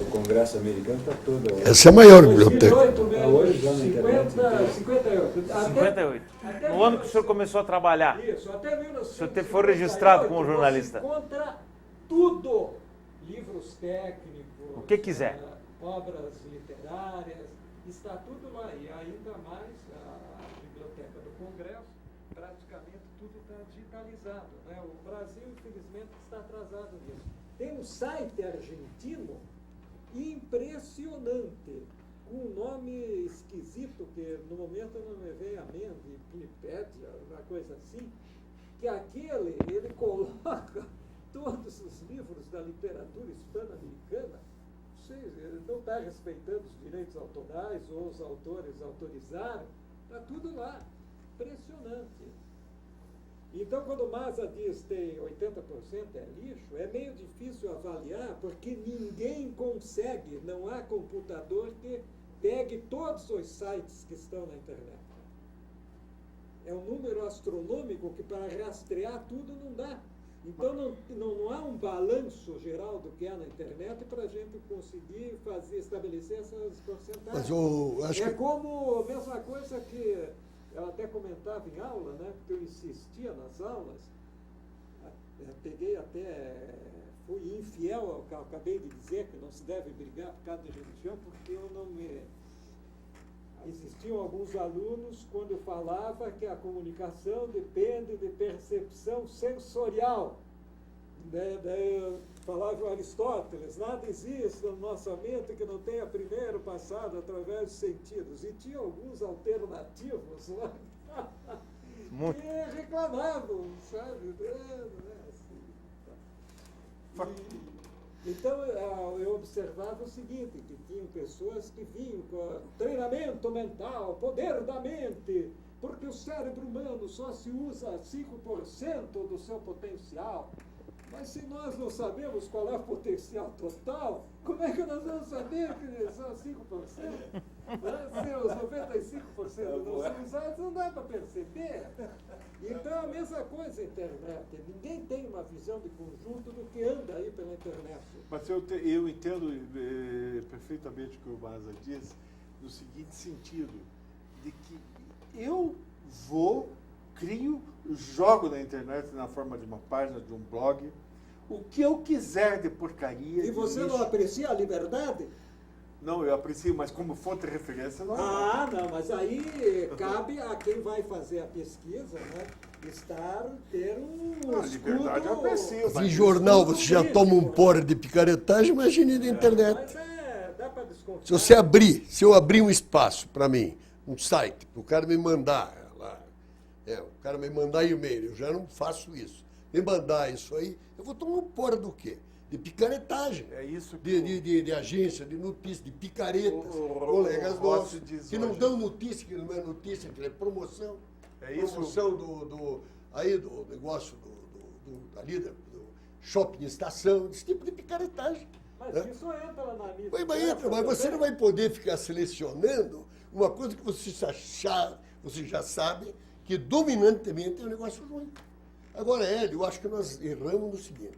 do Congresso americano está toda. Essa é a maior biblioteca. 58, Hoje já na internet, 58. Até- 58. até No ano que o senhor começou a trabalhar. Isso, até 1958, O senhor foi registrado como jornalista. Você encontra tudo. Livros técnicos, O que quiser. Obras literárias, está tudo lá. E ainda mais a Biblioteca do Congresso, praticamente tudo está digitalizado, né? O Brasil, infelizmente, está atrasado nisso. Tem um site argentino impressionante, com um nome esquisito, que no momento não me vem à mente, Wikipédia, uma coisa assim, que ele coloca todos os livros da literatura hispano-americana. Ele não está respeitando os direitos autorais ou os autores autorizaram, está tudo lá. Impressionante. Então, quando o Masa diz que tem 80% é lixo, é meio difícil avaliar, porque ninguém consegue, não há computador que pegue todos os sites que estão na internet. É um número astronômico que para rastrear tudo não dá. Então não há um balanço geral do que há na internet para a gente conseguir estabelecer essas porcentagens. Mas eu acho É que como a mesma coisa que eu até comentava em aula, né? Porque eu insistia nas aulas, peguei até, fui infiel ao que eu acabei de dizer, que não se deve brigar por causa de religião, porque eu não me... Existiam alguns alunos quando eu falava que a comunicação depende de percepção sensorial. Daí eu falava o Aristóteles, nada existe na nossa mente que não tenha primeiro passado através dos sentidos. E tinha alguns alternativos lá que reclamavam, sabe? Então eu observava o seguinte, que tinham pessoas que vinham com treinamento mental, poder da mente, porque o cérebro humano só se usa 5% do seu potencial. Mas se nós não sabemos qual é o potencial total, como é que nós vamos saber que são 5%? Se os 95% não são usados, não dá para perceber. Então, a mesma coisa a internet. Ninguém tem uma visão de conjunto do que anda aí pela internet. Mas eu entendo perfeitamente o que o Maza diz, no seguinte sentido, de que eu crio, jogo na internet na forma de uma página, de um blog, o que eu quiser de porcaria. E você não aprecia a liberdade? Não, eu aprecio, mas como fonte de referência não. Não, mas aí cabe a quem vai fazer a pesquisa, né? Ter um liberdade eu aprecio. Em jornal você já toma um porre de picaretagem, imagine na internet. Mas dá para desconfiar. Se eu abrir um espaço para mim, um site, para o cara me mandar lá, o cara me mandar e-mail, eu já não faço isso. Me mandar isso aí, eu vou tomar um porra do quê? De picaretagem. É isso que de agência, de notícia, de picaretas, colegas nossos, que não dão notícia, que não é notícia, que é promoção. É isso. Promoção do negócio ali, do shopping estação, esse tipo de picaretagem. Mas né? isso entra na lista. Mas você não vai poder ficar selecionando uma coisa que você já sabe que dominantemente é um negócio ruim. Agora, Hélio, eu acho que nós erramos no seguinte.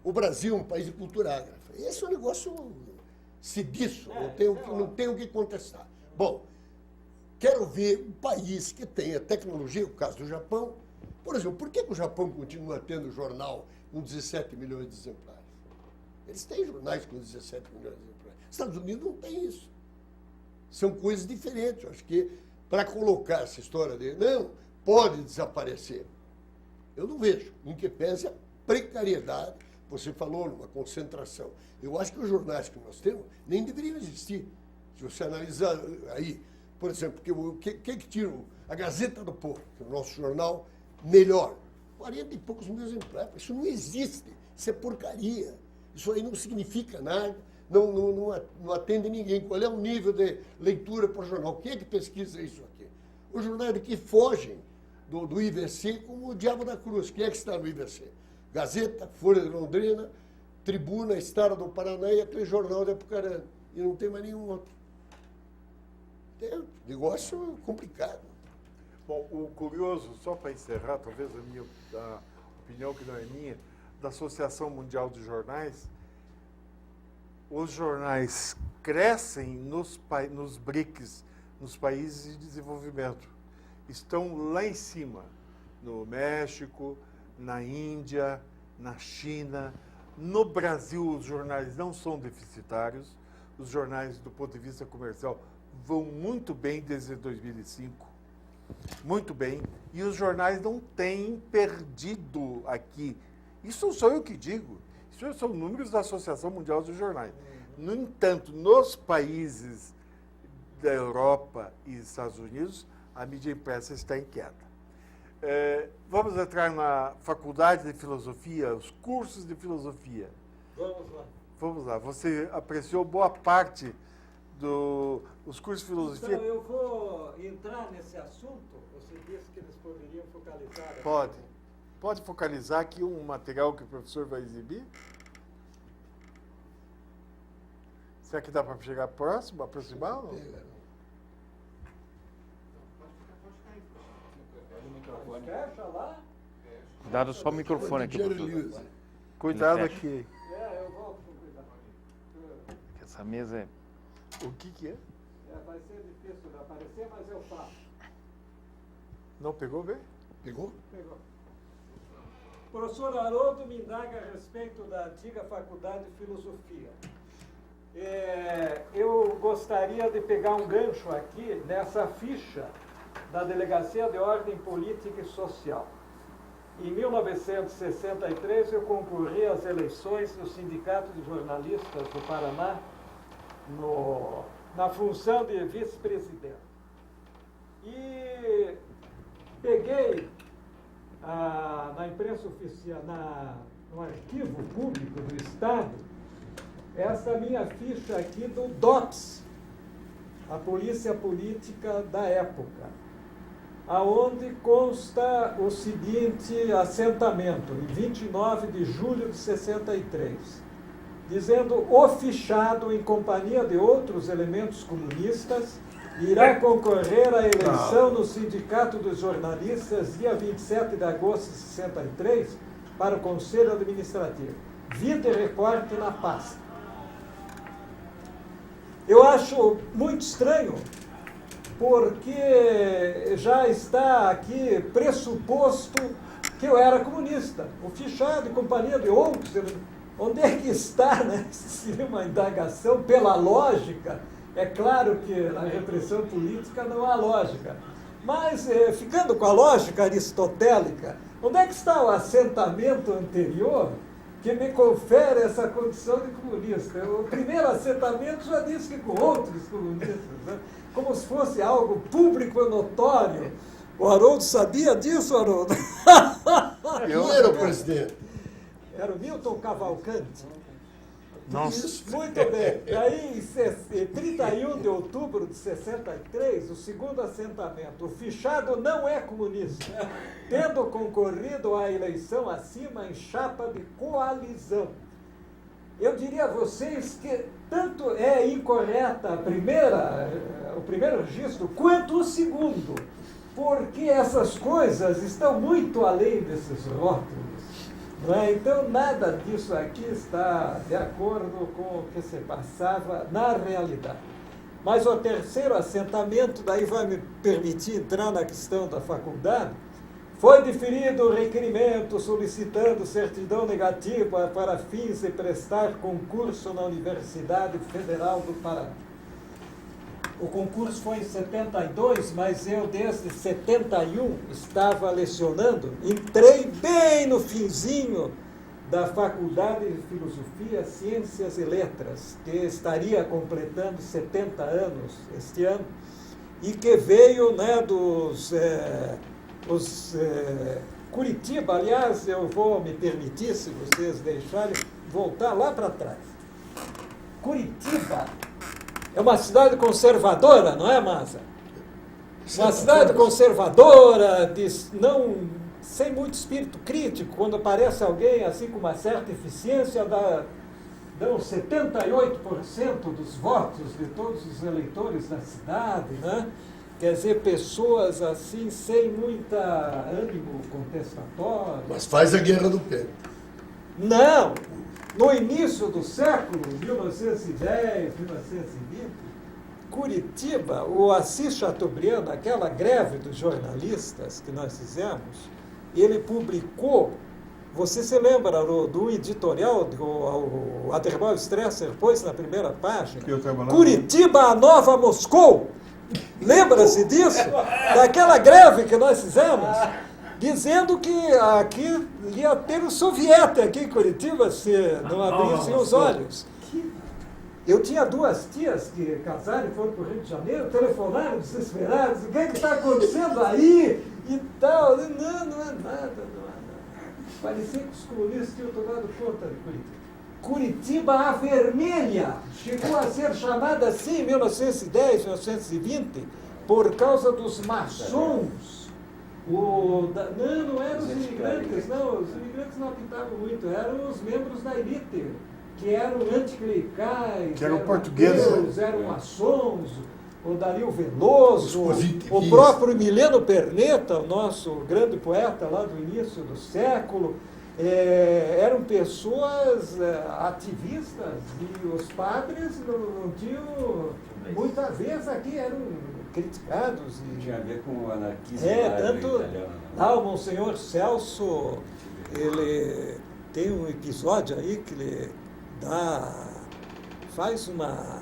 O Brasil é um país de cultura ágrafa. Esse é um negócio sediço, não tenho o que contestar. Bom, quero ver um país que tenha tecnologia, o caso do Japão. Por exemplo, por que o Japão continua tendo jornal com 17 milhões de exemplares? Eles têm jornais com 17 milhões de exemplares. Estados Unidos não tem isso. São coisas diferentes. Eu acho que para colocar essa história de não, pode desaparecer. Eu não vejo. Em que pese a precariedade, você falou numa concentração. Eu acho que os jornais que nós temos nem deveriam existir. Se você analisar aí, por exemplo, que tira a Gazeta do Povo, que é o nosso jornal melhor, 40 e poucos mil exemplares. Isso não existe. Isso é porcaria. Isso aí não significa nada, não atende ninguém. Qual é o nível de leitura por jornal? Quem é que pesquisa isso aqui? Os jornais daqui fogem do IVC como o diabo da cruz. Quem é que está no IVC? Gazeta, Folha de Londrina, Tribuna, Estado do Paraná e aquele jornal de Apucarana. E não tem mais nenhum outro. É um negócio complicado. Bom, o curioso, só para encerrar, talvez a opinião que não é minha, da Associação Mundial de Jornais, os jornais crescem nos BRICS, nos países de desenvolvimento. Estão lá em cima, no México, na Índia, na China. No Brasil, os jornais não são deficitários. Os jornais, do ponto de vista comercial, vão muito bem desde 2005. Muito bem. E os jornais não têm perdido aqui. Isso não sou eu que digo. Isso são números da Associação Mundial de Jornais. No entanto, nos países da Europa e Estados Unidos, a mídia impressa está em queda. Vamos entrar na faculdade de filosofia, os cursos de filosofia. Vamos lá. Vamos lá. Você apreciou boa parte dos cursos de filosofia? Então, eu vou entrar nesse assunto. Você disse que eles poderiam focalizar. Pode focalizar aqui um material que o professor vai exibir? Será que dá para chegar próximo, aproximar? Não? Fecha lá. Dado só o microfone aqui, professor. Cuidado Ele fecha. aqui. Eu volto com cuidado. Essa mesa é... O que é? Vai ser difícil de aparecer, mas eu faço. Não pegou bem? Pegou? Pegou. O professor Haroldo me indaga a respeito da antiga faculdade de filosofia. Eu gostaria de pegar um gancho aqui nessa ficha da Delegacia de Ordem Política e Social. Em 1963, eu concorri às eleições do Sindicato de Jornalistas do Paraná na função de vice-presidente. E peguei na imprensa oficial, no arquivo público do Estado, essa minha ficha aqui do DOPS, a Polícia Política da época. aonde consta o seguinte assentamento, em 29 de julho de 63, dizendo: o fichado, em companhia de outros elementos comunistas, irá concorrer à eleição no Sindicato dos Jornalistas, dia 27 de agosto de 63, para o Conselho Administrativo. Vide recorte na pasta. Eu acho muito estranho, porque já está aqui pressuposto que eu era comunista. O fichado em companhia de outros. Onde é que está, né? Seria uma indagação pela lógica. É claro que na repressão política não há lógica. Mas, ficando com a lógica aristotélica, onde é que está o assentamento anterior que me confere essa condição de comunista? O primeiro assentamento já disse que com outros comunistas, né? Como se fosse algo público e notório. O Haroldo sabia disso, Haroldo? Eu era o presidente. Era o Milton Cavalcante. Nossa. Muito bem. E aí, em 31 de outubro de 63, o segundo assentamento. O fichado não é comunista, tendo concorrido à eleição acima em chapa de coalizão. Eu diria a vocês que tanto é incorreta o primeiro registro, quanto o segundo, porque essas coisas estão muito além desses rótulos. Não é? Então, nada disso aqui está de acordo com o que se passava na realidade. Mas o terceiro assentamento, daí vai me permitir entrar na questão da faculdade, foi deferido o requerimento solicitando certidão negativa para fins de prestar concurso na Universidade Federal do Paraná. O concurso foi em 72, mas eu desde 71 estava lecionando, entrei bem no finzinho da Faculdade de Filosofia, Ciências e Letras, que estaria completando 70 anos este ano, e que veio, né, Curitiba. Aliás, eu vou me permitir, se vocês deixarem, voltar lá para trás. Curitiba é uma cidade conservadora, não é, Maza? Uma cidade conservadora, sem muito espírito crítico. Quando aparece alguém assim com uma certa eficiência, dão 78% dos votos de todos os eleitores da cidade, né? Quer dizer, pessoas assim, sem muita ânimo contestatório. Mas faz a guerra do pé. Não! No início do século, 1910, 1920, Curitiba, o Assis Chateaubriand, aquela greve dos jornalistas que nós fizemos, ele publicou, você se lembra do editorial que o Aderbal Stresser pôs na primeira página? Curitiba, a nova Moscou! Lembra-se disso? Daquela greve que nós fizemos? Dizendo que aqui ia ter o soviete aqui em Curitiba se não abrissem os olhos. Eu tinha duas tias que casaram e foram para o Rio de Janeiro, telefonaram desesperados, o que está acontecendo aí e tal. Não é nada, não é nada. Parecia que os comunistas tinham tomado conta de Curitiba. Curitiba a Vermelha chegou a ser chamada assim em 1910, 1920, por causa dos maçons. Não eram os imigrantes, não. Os imigrantes não apitavam muito, eram os membros da elite, que eram anticlericais, que eram portugueses, eram maçons, o Dario Veloso, o próprio Mileno Perneta, o nosso grande poeta lá do início do século. Eram pessoas ativistas, e os padres não tinham muita vez aqui, eram criticados. Tinha a ver com o anarquismo tanto lá o Monsenhor Celso, ele tem um episódio aí que ele faz uma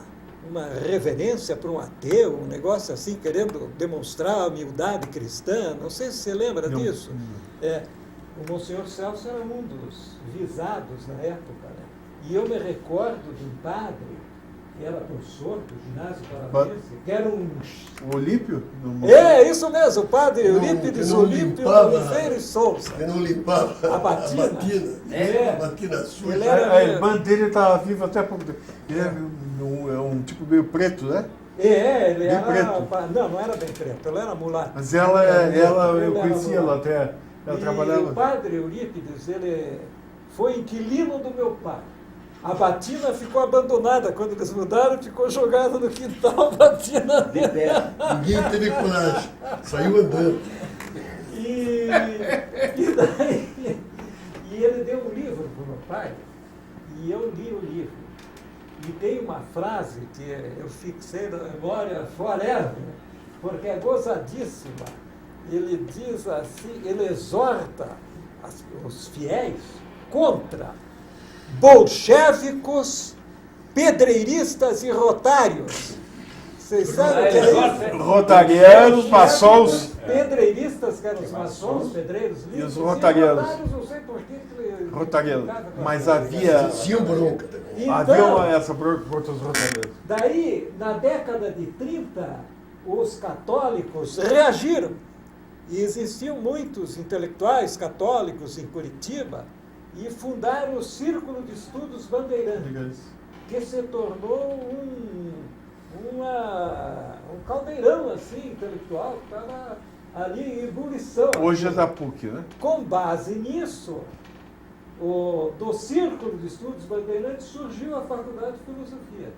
reverência para um ateu, um negócio assim, querendo demonstrar a humildade cristã. Não sei se você lembra disso. O Monsenhor Celso era um dos visados na época, né? E eu me recordo de um padre que era professor do ginásio paranaense, que era o Olímpio? Isso mesmo, o padre Eurípides Olímpio Oliveira e Souza. Ele não limpava a batina. A batina suja. A irmã dele estava viva até pouco tempo. Ele é um tipo meio preto, né? Ele Bem era... preto. Não era bem preto, ele era mulato. Mas ela eu Ele era conhecia ela mulato. até. Ela E trabalhava. o padre Eurípides, ele foi inquilino do meu pai. A batina ficou abandonada. Quando eles mudaram, ficou jogada no quintal, a batina De pé. Ninguém teve coragem. Saiu andando. E ele deu um livro para o meu pai, e eu li o livro. E tem uma frase que eu fixei na memória forever, porque é gozadíssima. Ele diz assim, ele exorta os fiéis contra bolchévicos, pedreiristas e rotários. Vocês sabem o que é isso? Rotarianos, maçons. Pedreiristas, que eram os maçons, pedreiros livres, E os rotarianos. rotários, não sei por que ele Rotarianos. brincava com Mas a havia, Tinha bronca também. Então, essa bronca contra os rotarianos. daí, na década de 30, os católicos reagiram. E existiam muitos intelectuais católicos em Curitiba e fundaram o Círculo de Estudos Bandeirantes, que se tornou um caldeirão assim, intelectual, que estava ali em ebulição. Hoje é da PUC, né? Com base nisso, do Círculo de Estudos Bandeirantes surgiu a Faculdade de Filosofia,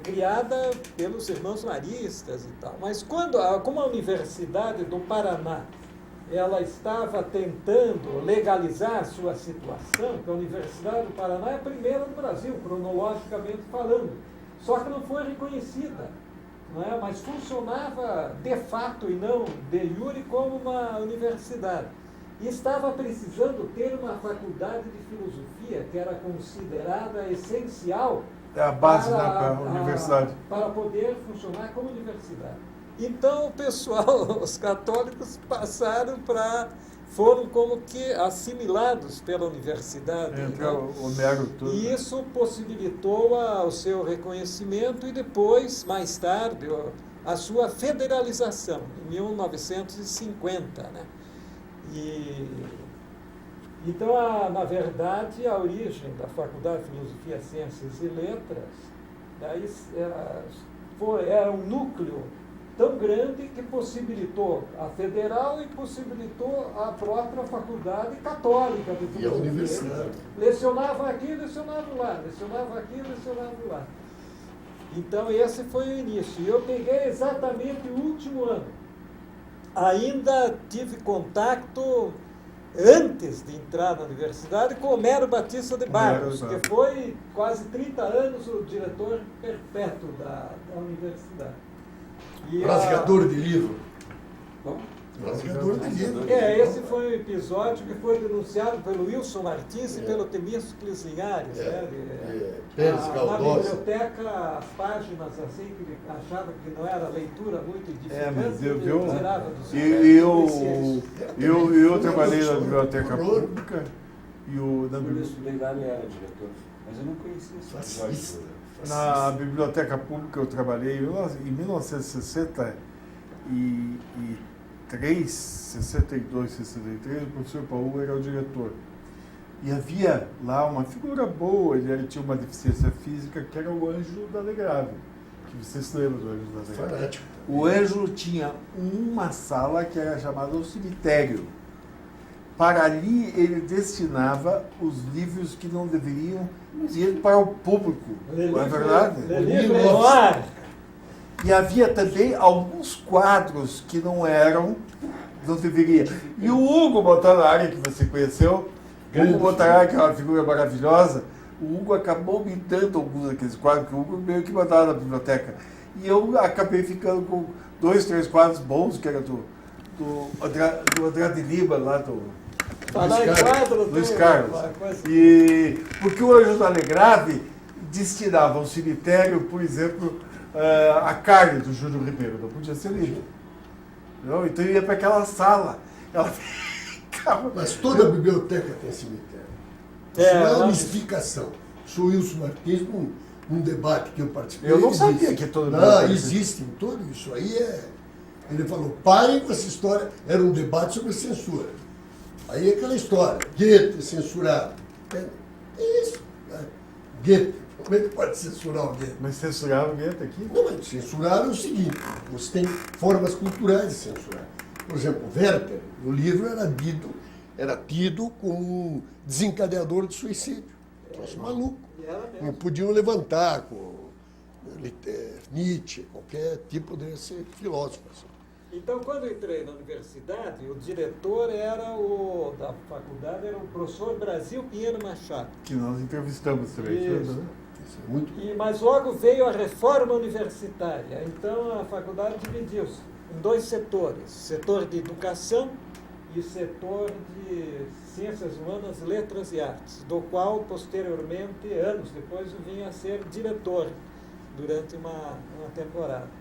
criada pelos irmãos maristas e tal. Mas como a Universidade do Paraná ela estava tentando legalizar a sua situação, que a Universidade do Paraná é a primeira no Brasil, cronologicamente falando, só que não foi reconhecida, não é? Mas funcionava de fato e não de jure como uma universidade. E estava precisando ter uma faculdade de filosofia que era considerada essencial É a base da universidade. para poder funcionar como universidade. Então o pessoal, os católicos foram como que assimilados pela universidade. Entre né? o Homero todo. E isso possibilitou o seu reconhecimento e depois, mais tarde, a sua federalização, em 1950. Né? Então, na verdade, a origem da Faculdade de Filosofia, Ciências e Letras daí, era um núcleo tão grande que possibilitou a federal e possibilitou a própria Faculdade Católica de Filosofia. E a universidade. Lecionava aqui, lecionava lá, lecionava aqui, lecionava lá. Então, esse foi o início. E eu peguei exatamente o último ano. Ainda tive contato antes de entrar na universidade com Homero Batista de Barros, que foi quase 30 anos o diretor perpétuo da universidade. Rasgador de livro. Bom, Rasgador de livro. Esse foi um episódio que foi denunciado pelo Wilson Martins e pelo Temístocles Linhares. Pérez Na Galdós. biblioteca, as páginas assim, que ele achava que não era leitura muito edificante, Mas ele tirava do seu eu trabalhei na biblioteca pública e quando eu estudei lá ele era diretor, mas eu não conhecia esse episódio. na biblioteca pública eu trabalhei em 1963, 62, 63, o professor Paulo era o diretor. E havia lá uma figura boa, ele tinha uma deficiência física, que era o Ângelo da Legrave, que vocês se lembram do Ângelo da Legrave. Fanático. O Ângelo tinha uma sala que era chamada o cemitério. Para ali ele destinava os livros que não deveriam ir para o público, não é verdade? E havia também alguns quadros que não deveria. E o Hugo Montanari, que você conheceu, o Hugo Montanari, que é uma figura maravilhosa, o Hugo acabou me dando alguns daqueles quadros, que o Hugo meio que mandava na biblioteca. E eu acabei ficando com 2, 3 quadros bons, que era do André de Lima, lá do Falar em quadro, Luiz tem Carlos. uma coisa- E porque o Ângelo da Legrave destinava ao cemitério, por exemplo, a carne do Júlio Ribeiro, não podia ser lido. Não? Então eu ia para aquela sala. Ela ficava. Mas toda biblioteca tem cemitério. Isso não é uma mistificação. Sou Wilson Martins, num debate que eu participei. Eu não ele sabia disse, que toda não, biblioteca- existe tudo isso aí. Ele falou, parem com essa história. Era um debate sobre censura. Aí aquela história, Goethe censurado. É isso. Né? Goethe, Como é que pode censurar alguém? Mas censurava alguém até aqui? Não, mas censurar é o seguinte, você tem formas culturais de censurar. Por exemplo, Werther, no livro, era tido como um desencadeador de suicídio. Troço maluco. Não podiam levantar com Nietzsche, qualquer tipo desse filósofo. Assim. Então, quando eu entrei na universidade, o diretor da faculdade era o professor Brasil Pinheiro Machado. Que nós entrevistamos também. Isso. Né? Isso é muito... Mas logo veio a reforma universitária. Então, a faculdade dividiu-se em 2 setores. Setor de educação e setor de ciências humanas, letras e artes, do qual, posteriormente, anos depois, eu vim a ser diretor durante uma temporada.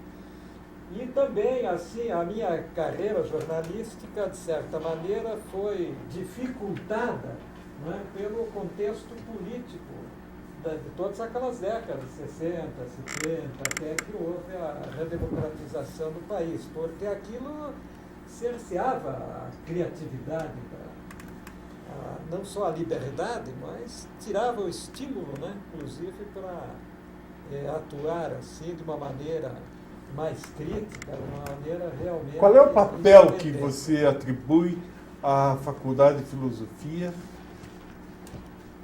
E também, assim, a minha carreira jornalística, de certa maneira, foi dificultada, não é, pelo contexto político de todas aquelas décadas, 60, 70, até que houve a redemocratização do país, porque aquilo cerceava a criatividade, não só a liberdade, mas tirava o estímulo, né, inclusive, para atuar assim de uma maneira mais crítica, de uma maneira realmente... Qual é o papel que independente. você atribui à Faculdade de Filosofia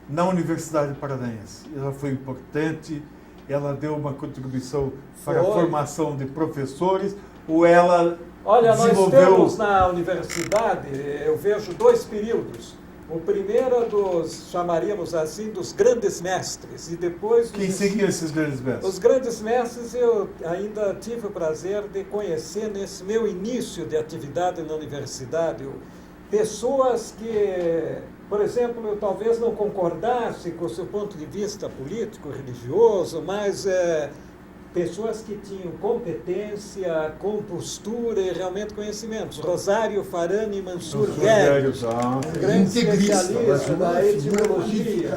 na Universidade Paranaense? Ela foi importante, ela deu uma contribuição para a Foi. formação de professores, ou ela Olha, nós desenvolveu... temos na universidade, eu vejo 2 períodos. O primeiro é dos, chamaríamos assim, dos grandes mestres, e depois... Quem seguia esses grandes mestres? Os grandes mestres eu ainda tive o prazer de conhecer nesse meu início de atividade na universidade. Pessoas que, por exemplo, eu talvez não concordasse com o seu ponto de vista político, religioso, mas pessoas que tinham competência, compostura e realmente conhecimentos. Rosário Farani Mansur Guedes, um grande Integrista, mas especialista uma da figura etimologia.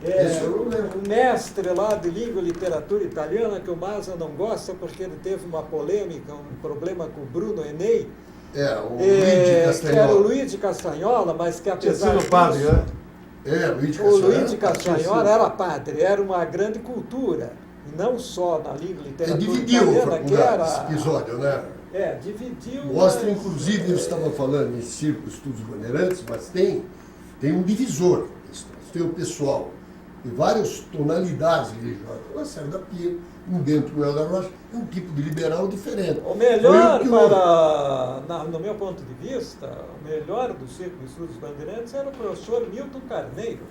magnífica. Um mestre lá de língua e literatura italiana, que o Masa não gosta porque ele teve uma polêmica, um problema com o Bruno Enei, O Luigi que era o Castanhola. Luigi Castanhola, mas que Tinha apesar sido padre, disso, né? Luigi o Luigi Castanhola. Castanhola era padre, era uma grande cultura, e não só na língua e literatura Dividiu a italiana, que faculdade, esse era... episódio, né? Dividiu... Mostra, mas, inclusive, eu estava falando em Circo Estudos Bandeirantes, mas tem um divisor. Tem o pessoal de várias tonalidades religiosas. O Lacerda Pinheiro, um dentro do da Rocha, é um tipo de liberal diferente. O melhor, Foi o que no meu ponto de vista, o melhor do Circo de Estudos Bandeirantes era o professor Milton Carneiro.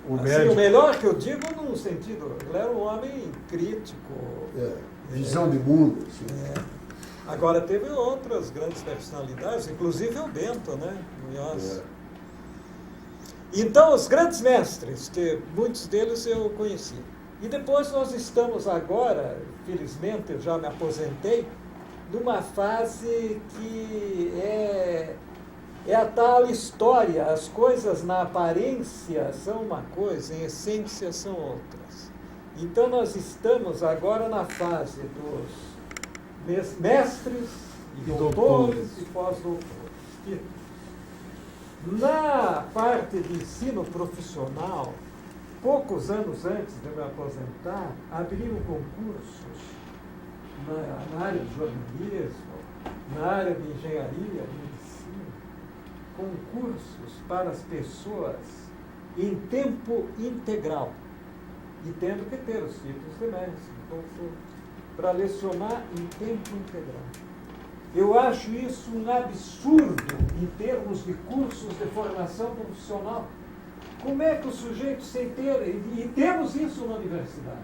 O Assim, médico. o melhor que eu digo num sentido, ele era um homem crítico. visão de mundo. Assim. Agora teve outras grandes personalidades, inclusive o Bento, né? Munhoz. Então, os grandes mestres, que muitos deles eu conheci. E depois nós estamos agora, felizmente eu já me aposentei, numa fase que é a tal história. As coisas na aparência são uma coisa, em essência são outras. Então nós estamos agora na fase dos mestres e doutores e pós-doutores. Na parte de ensino profissional, poucos anos antes de eu me aposentar, abriram concursos na área de jornalismo, na área de engenharia, de medicina, concursos para as pessoas em tempo integral e tendo que ter os títulos de mestre, doutor, para lecionar em tempo integral. Eu acho isso um absurdo em termos de cursos de formação profissional. Como é que o sujeito sem ter, e temos isso na universidade,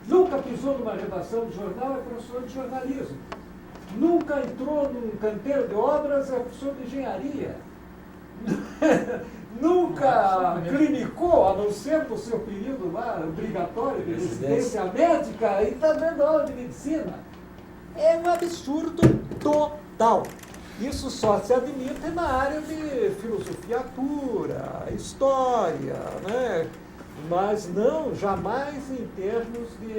nunca pisou numa redação de jornal, é professor de jornalismo. Nunca entrou num canteiro de obras, é professor de engenharia. Nunca clinicou, a não ser no seu período lá, obrigatório de residência médica, e está dando aula de medicina. É um absurdo total. Isso só se admite na área de filosofia pura, história, né? Mas não, jamais em termos de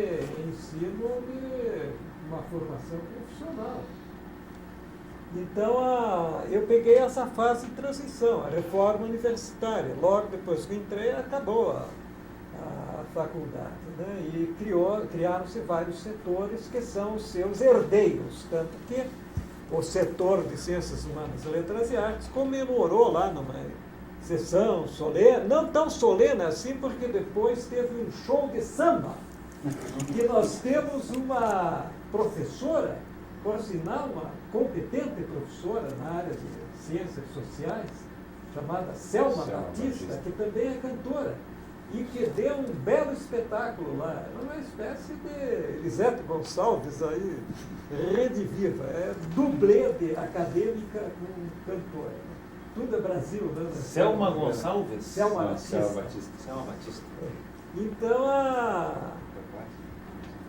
ensino de uma formação profissional. Então, eu peguei essa fase de transição, a reforma universitária. Logo depois que entrei, acabou a faculdade, né? E criaram-se vários setores que são os seus herdeiros, tanto que o setor de Ciências Humanas, Letras e Artes comemorou lá numa sessão solene, não tão solene assim, porque depois teve um show de samba, e nós temos uma professora, por sinal, uma competente professora na área de Ciências Sociais, chamada Selma Batista, que também é cantora, e que deu um belo espetáculo lá. É uma espécie de Elisete Gonçalves aí, rediviva, é dublê de acadêmica com cantora. Tudo é Brasil, né? Selma Gonçalves? Selma Batista. Selma Batista. Então,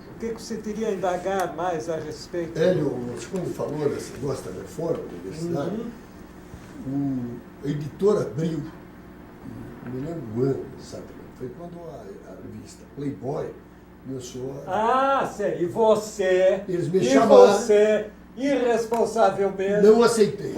o que você teria a indagar mais a respeito? Hélio, você quando falou desse negócio da reforma da universidade, a editora abriu, não me lembro o ano, exatamente, foi quando a revista Playboy começou a... Ah, sei. E você? Eles me e chamaram. você, irresponsavelmente... Não aceitei.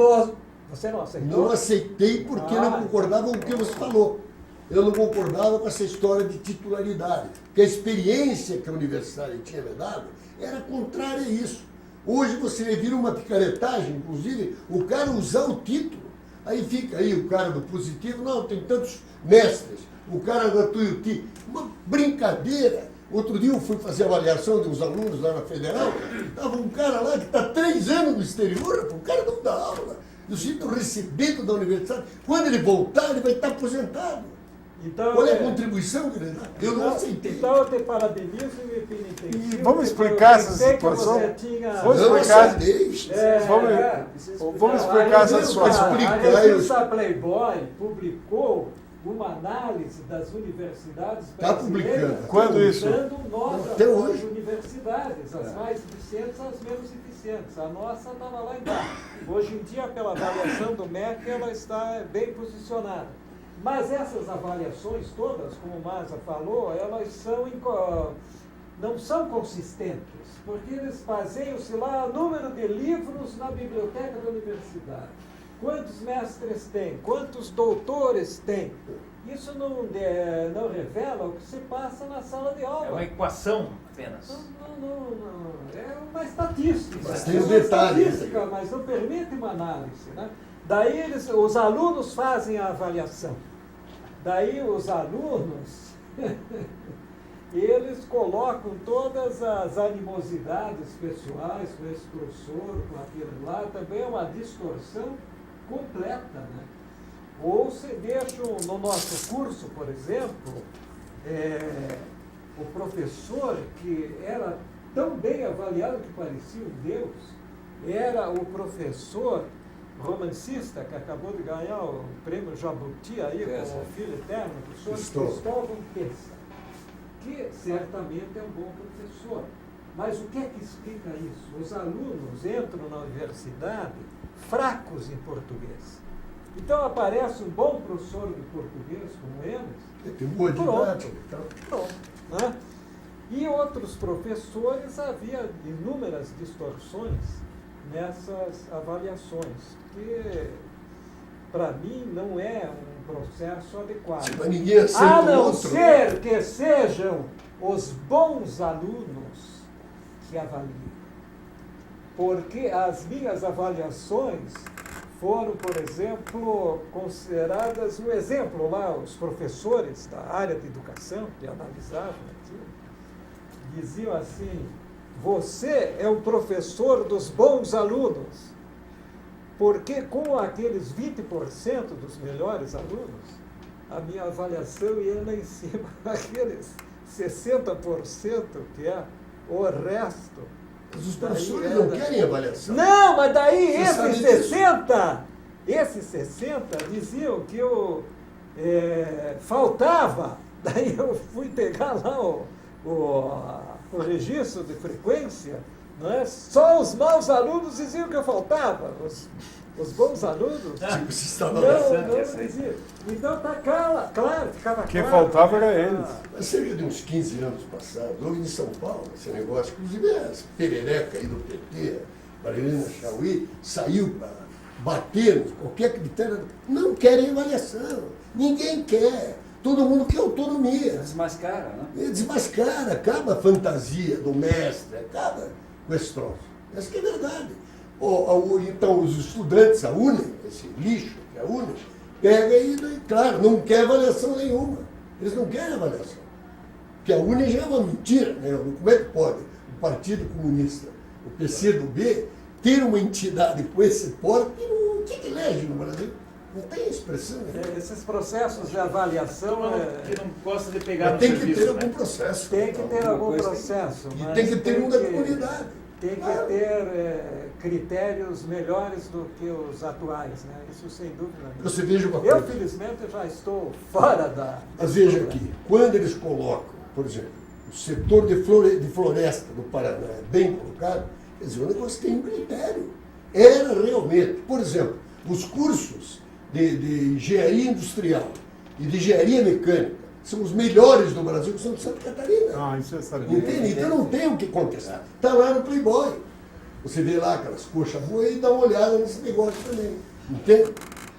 Você não aceitou? Não aceitei porque não concordava com o que você falou. Eu não concordava com essa história de titularidade. Porque a experiência que a universidade tinha me dado era contrária a isso. Hoje você vira uma picaretagem, inclusive, o cara usar o título. Aí fica aí o cara do positivo, não, tem tantos mestres. O cara da Tuiuti. Uma brincadeira. Outro dia eu fui fazer avaliação de uns alunos lá na Federal. Estava um cara lá que está 3 anos no exterior, o cara não dá aula. Eu sinto recebendo da universidade. Quando ele voltar, ele vai estar aposentado. Então, qual é a contribuição que ele dá? Eu não aceitei. Então eu te parabenizo e me penitencio. E vamos explicar essa situação? Vamos explicar. Vamos explicar essa situação. A revista Playboy publicou uma análise das universidades brasileiras, quando isso? Notas até hoje. das universidades, as mais eficientes, as menos eficientes. A nossa estava lá embaixo. Hoje em dia, pela avaliação do MEC, ela está bem posicionada. Mas essas avaliações todas, como o Maza falou, elas não são consistentes, porque eles baseiam-se lá no número de livros na biblioteca da universidade. Quantos mestres tem? Quantos doutores tem? Isso não revela o que se passa na sala de aula. É uma equação apenas. Não. É uma estatística. Mas tem um detalhe. Estatística, mas não permite uma análise, né? Daí os alunos fazem a avaliação. Daí os alunos, eles colocam todas as animosidades pessoais com esse professor, com aquele lá, também é uma distorção completa, né? Ou se deixam, no nosso curso, por exemplo, o professor que era tão bem avaliado que parecia um Deus, era o professor romancista que acabou de ganhar o prêmio Jabuti aí com o Filho Eterno, o professor Cristóvão Pessa, que certamente é um bom professor. Mas o que é que explica isso? Os alunos entram na universidade fracos em português. Então aparece um bom professor de português como eles. Tem boa didática. Pronto, né? E outros professores, havia inúmeras distorções nessas avaliações, que para mim não é um processo adequado. Mas ninguém aceita a não outro, ser né? que sejam os bons alunos que avaliem. Porque as minhas avaliações foram, por exemplo, consideradas um exemplo lá, os professores da área de educação que analisavam aquilo, diziam assim: você é o professor dos bons alunos, porque com aqueles 20% dos melhores alunos, a minha avaliação ia lá em cima, aqueles 60% que é o resto. Mas os professores não querem avaliação. Não, mas daí Você esses 60 diziam que eu faltava. Daí eu fui pegar lá o registro de frequência, não é? Só os maus alunos diziam que eu faltava. Os bons alunos Tipo, você estava não diziam. Então está claro, ficava Quem claro. faltava era eles. Mas cerca de uns 15 anos passados, houve em São Paulo esse negócio, inclusive essa perereca aí do PT, Marilena Chauí, saiu para bater qualquer critério. Não querem avaliação. Ninguém quer. Todo mundo quer autonomia. Desmascara, né? Desmascara, acaba a fantasia do mestre, acaba com esse troço. Essa que é verdade. Então, os estudantes, a UNE, esse lixo que é a UNE, pega e, claro, não quer avaliação nenhuma. Eles não querem avaliação. Porque a UNE já é uma mentira. Né? Como é que pode o Partido Comunista, o PCdoB, ter uma entidade com esse porte e o que elege no Brasil? Não tem expressão. Né? Esses processos de avaliação... Que não gosta de pegar no Tem que serviço, ter né? algum processo. Tem que ter algum coisa processo. E mas tem que ter um da comunidade. Tem que Claro. ter critérios melhores do que os atuais, né? Isso sem dúvida nenhuma. Você veja uma Eu, coisa. felizmente, já estou fora da... Mas veja aqui, quando eles colocam, por exemplo, o setor de floresta do Paraná é bem colocado, quer dizer, o negócio tem um critério. Era realmente, por exemplo, os cursos de engenharia industrial e de engenharia mecânica são os melhores do Brasil, que são de Santa Catarina. Ah, isso eu sabia. Entende? Então não tem o que contestar. Está lá no Playboy. Você vê lá aquelas coxas boas e dá uma olhada nesse negócio também. Entende?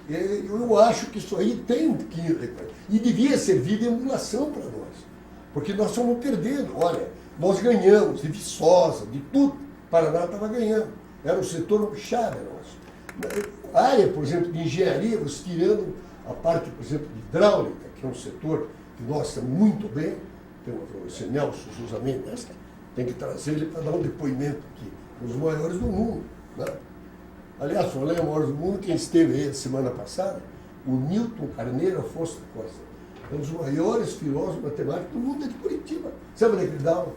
Eu acho que isso aí tem que... E devia servir de emulação para nós. Porque nós estamos perdendo. Olha, nós ganhamos de Viçosa, de tudo. O Paraná estava ganhando. Era um setor chave nosso. A área, por exemplo, de engenharia, você tirando a parte, por exemplo, de hidráulica, que é um setor que nós estamos muito bem, tem o professor Nelson Souza Mendes, tem que trazer ele para dar um depoimento aqui, um dos maiores do mundo. Né? Aliás, falei maiores do mundo, quem esteve aí semana passada, o Newton Carneiro Afonso da Costa, é um dos maiores filósofos matemáticos do mundo, é de Curitiba. Sabe onde é que ele dá aula?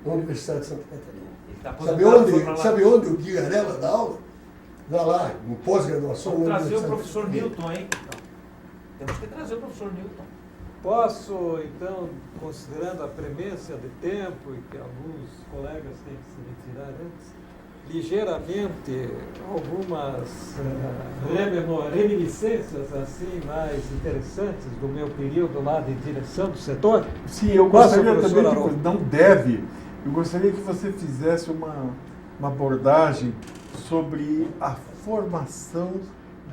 Na Universidade de Santa Catarina. Ele tá Sabe onde o Guigarela dá aula? Dá lá, em pós-graduação. Vamos na trazer o Universidade professor de Santa Newton, hein? Temos que trazer o professor Newton. Posso, então, considerando a premência de tempo e que alguns colegas têm que se retirar antes, ligeiramente algumas reminiscências assim mais interessantes do meu período lá de direção do setor? Sim, eu Posso, gostaria professor também Haroldo? não deve, eu gostaria que você fizesse uma abordagem sobre a formação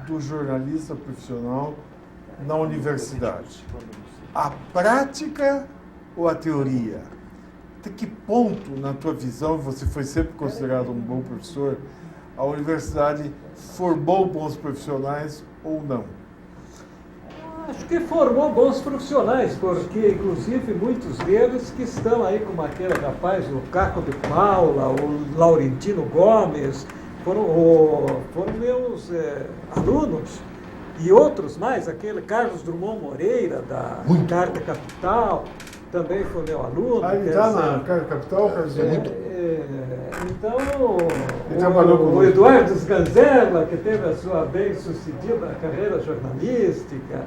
do jornalista profissional na universidade. A prática ou a teoria? Até que ponto, na tua visão, você foi sempre considerado um bom professor, a universidade formou bons profissionais ou não? Acho que formou bons profissionais, porque inclusive muitos deles que estão aí, como aquele rapaz, o Caco de Paula, o Laurentino Gomes, foram meus alunos, e outros mais, aquele Carlos Drummond Moreira, da Carta Capital, também foi meu aluno. Ah, ele está na Carta Capital, Carlos? Então, Ele trabalhou com o Eduardo Sganzerla, que teve a sua bem-sucedida carreira jornalística,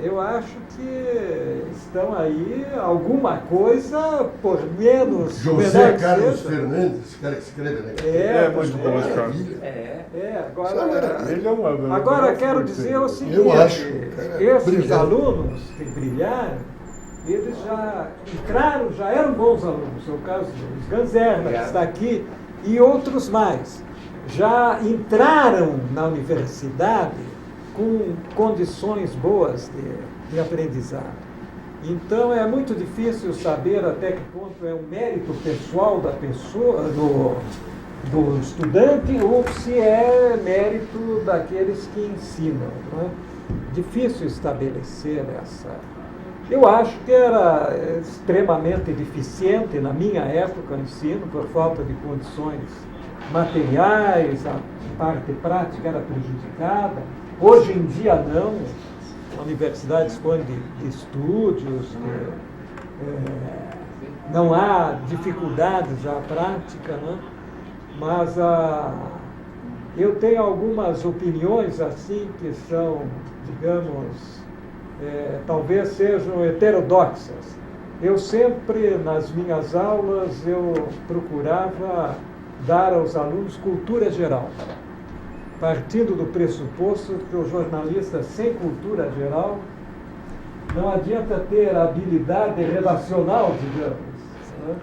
eu acho que estão aí alguma coisa, por menos... José menor que Carlos seja. Fernandes, esse cara que escreve, né? É muito bom esse cara. Maravilha. Agora... Ele é uma... Agora quero dizer o seguinte, Eu acho, cara, esses brilhante. alunos que brilharam, eles já entraram, já eram bons alunos, é o caso do Sganzerla, que está aqui, e outros mais. Já entraram na universidade com condições boas de aprendizado. Então é muito difícil saber até que ponto é um mérito pessoal da pessoa, do estudante, ou se é mérito daqueles que ensinam. Não é? Difícil estabelecer essa... Eu acho que era extremamente deficiente na minha época o ensino, por falta de condições materiais, a parte prática era prejudicada. Hoje em dia não, a universidade dispõe de estúdios, não há dificuldades à prática, né? Mas eu tenho algumas opiniões assim que são, digamos, talvez sejam heterodoxas. Eu sempre, nas minhas aulas, eu procurava dar aos alunos cultura geral, partindo do pressuposto que o jornalista sem cultura geral não adianta ter habilidade relacional, digamos, né?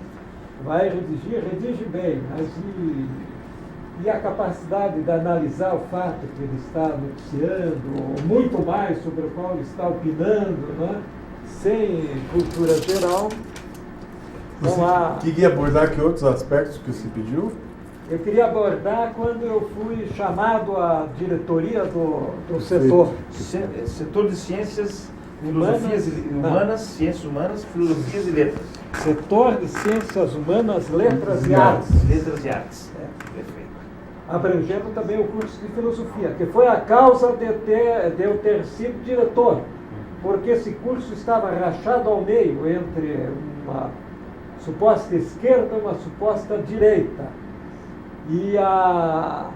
Vai redigir, redige bem, mas e a capacidade de analisar o fato que ele está noticiando, ou muito mais sobre o qual ele está opinando, né? Sem cultura geral, não há... Você queria abordar que outros aspectos que você pediu? Eu queria abordar quando eu fui chamado à diretoria do Perfeito. setor. Setor de ciências Humanas, humanas, ciências humanas, filosofias e letras. Setor de Ciências Humanas, Letras e Artes. Letras e artes. É. Perfeito. Abrangendo também o curso de filosofia, que foi a causa de eu ter sido diretor, porque esse curso estava rachado ao meio entre uma suposta esquerda e uma suposta direita. E a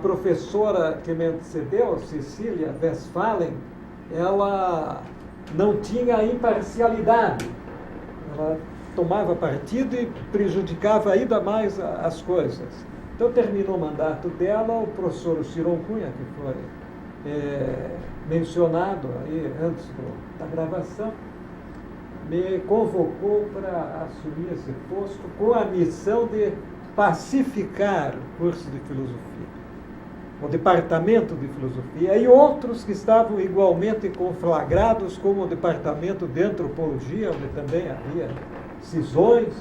professora que me antecedeu, Cecília Westphalen, ela não tinha imparcialidade. Ela tomava partido e prejudicava ainda mais as coisas. Então, terminou o mandato dela, o professor Ciron Cunha, que foi mencionado aí antes da gravação, me convocou para assumir esse posto com a missão de pacificar o curso de filosofia, o departamento de filosofia, e outros que estavam igualmente conflagrados, como o departamento de antropologia, onde também havia cisões,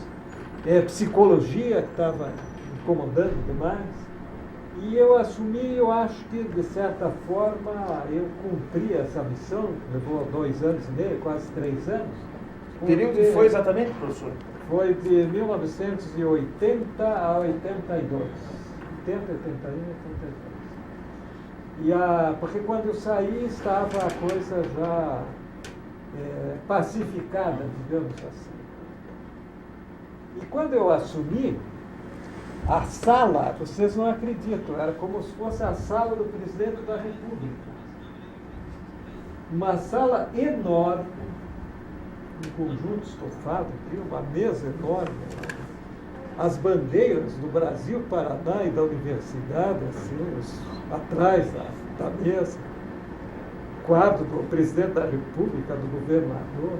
psicologia, que estava incomodando demais. E eu assumi, eu acho que, de certa forma, eu cumpri essa missão, levou 2 anos e meio, quase 3 anos. O período que foi exatamente, professor? Foi de 1980 a 82. 80, 81, 82. Porque quando eu saí, estava a coisa já pacificada, digamos assim. E quando eu assumi, a sala, vocês não acreditam, era como se fosse a sala do presidente da República. Uma sala enorme, um conjunto estofado, uma mesa enorme, as bandeiras do Brasil, Paraná e da universidade, assim, atrás da mesa, quadro do presidente da República, do governador.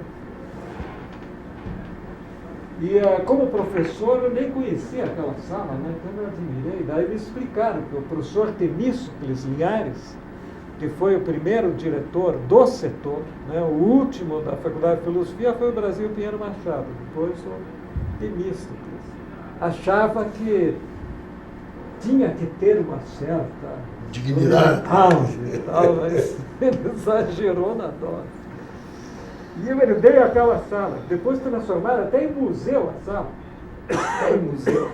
E como professor, eu nem conhecia aquela sala, né? Então eu admirei. Daí me explicaram que o professor Temístocles Linhares, que foi o primeiro diretor do setor, né? O último da Faculdade de Filosofia foi o Brasil Pinheiro Machado, depois o Temístocles. Achava que tinha que ter uma certa dignidade, mas ele exagerou na dose. E eu herdei aquela sala. Depois transformaram até em museu a sala. Até em museu.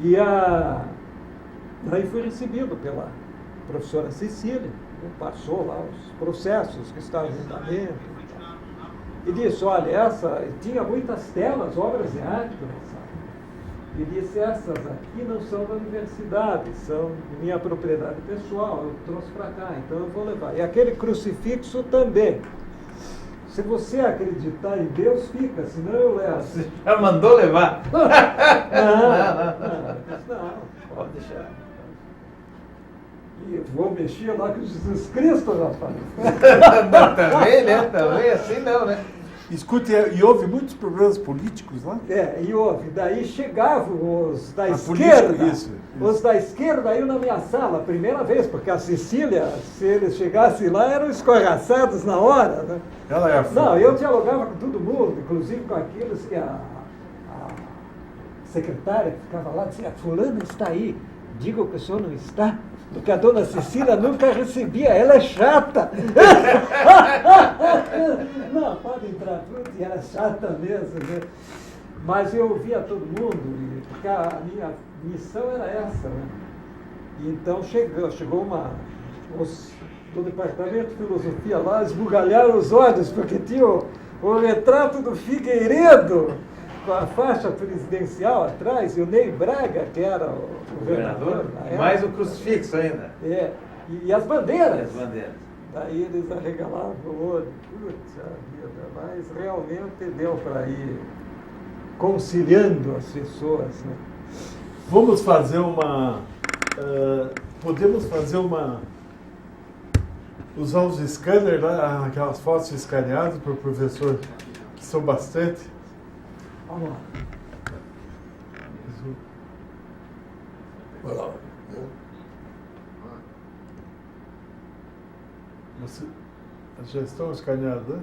E aí fui recebido pela professora Cecília, passou lá os processos que estavam em andamento. E disse, olha, tinha muitas telas, obras de arte na sala. E disse, essas aqui não são da universidade, são de minha propriedade pessoal, eu trouxe para cá, então eu vou levar. E aquele crucifixo também. Se você acreditar em Deus, fica, senão eu levo. Você já mandou levar? Não. Pode deixar. E vou mexer lá com Jesus Cristo, rapaz. Também, né? Também assim não, né? Escute, e houve muitos problemas políticos lá? E houve. Daí chegavam os da esquerda. esquerda. Isso. Os da esquerda iam na minha sala, a primeira vez, porque a Cecília, se eles chegassem lá, eram escorraçados na hora. Né? Ela é a Não, eu dialogava com todo mundo, inclusive com aqueles que a secretária que ficava lá dizia, fulano está aí, diga que o senhor não está, porque a dona Cecília nunca recebia, ela é chata. Não, pode entrar tudo, e era chata mesmo, né? Mas eu ouvia todo mundo, porque a minha missão era essa, né? E então chegou os do departamento de filosofia lá, esbugalharam os olhos, porque tinha o retrato do Figueiredo, com a faixa presidencial atrás, e o Ney Braga, que era o governador. Mais o crucifixo ainda. E as bandeiras. As bandeiras. Daí eles arregalavam o olho. Puxa vida, mas realmente deu para ir conciliando as pessoas. Né? Vamos fazer podemos fazer usar os scanners, aquelas fotos escaneadas para o professor, que são bastante. Vamos lá. Olha lá, né? Já estão escaneados, né?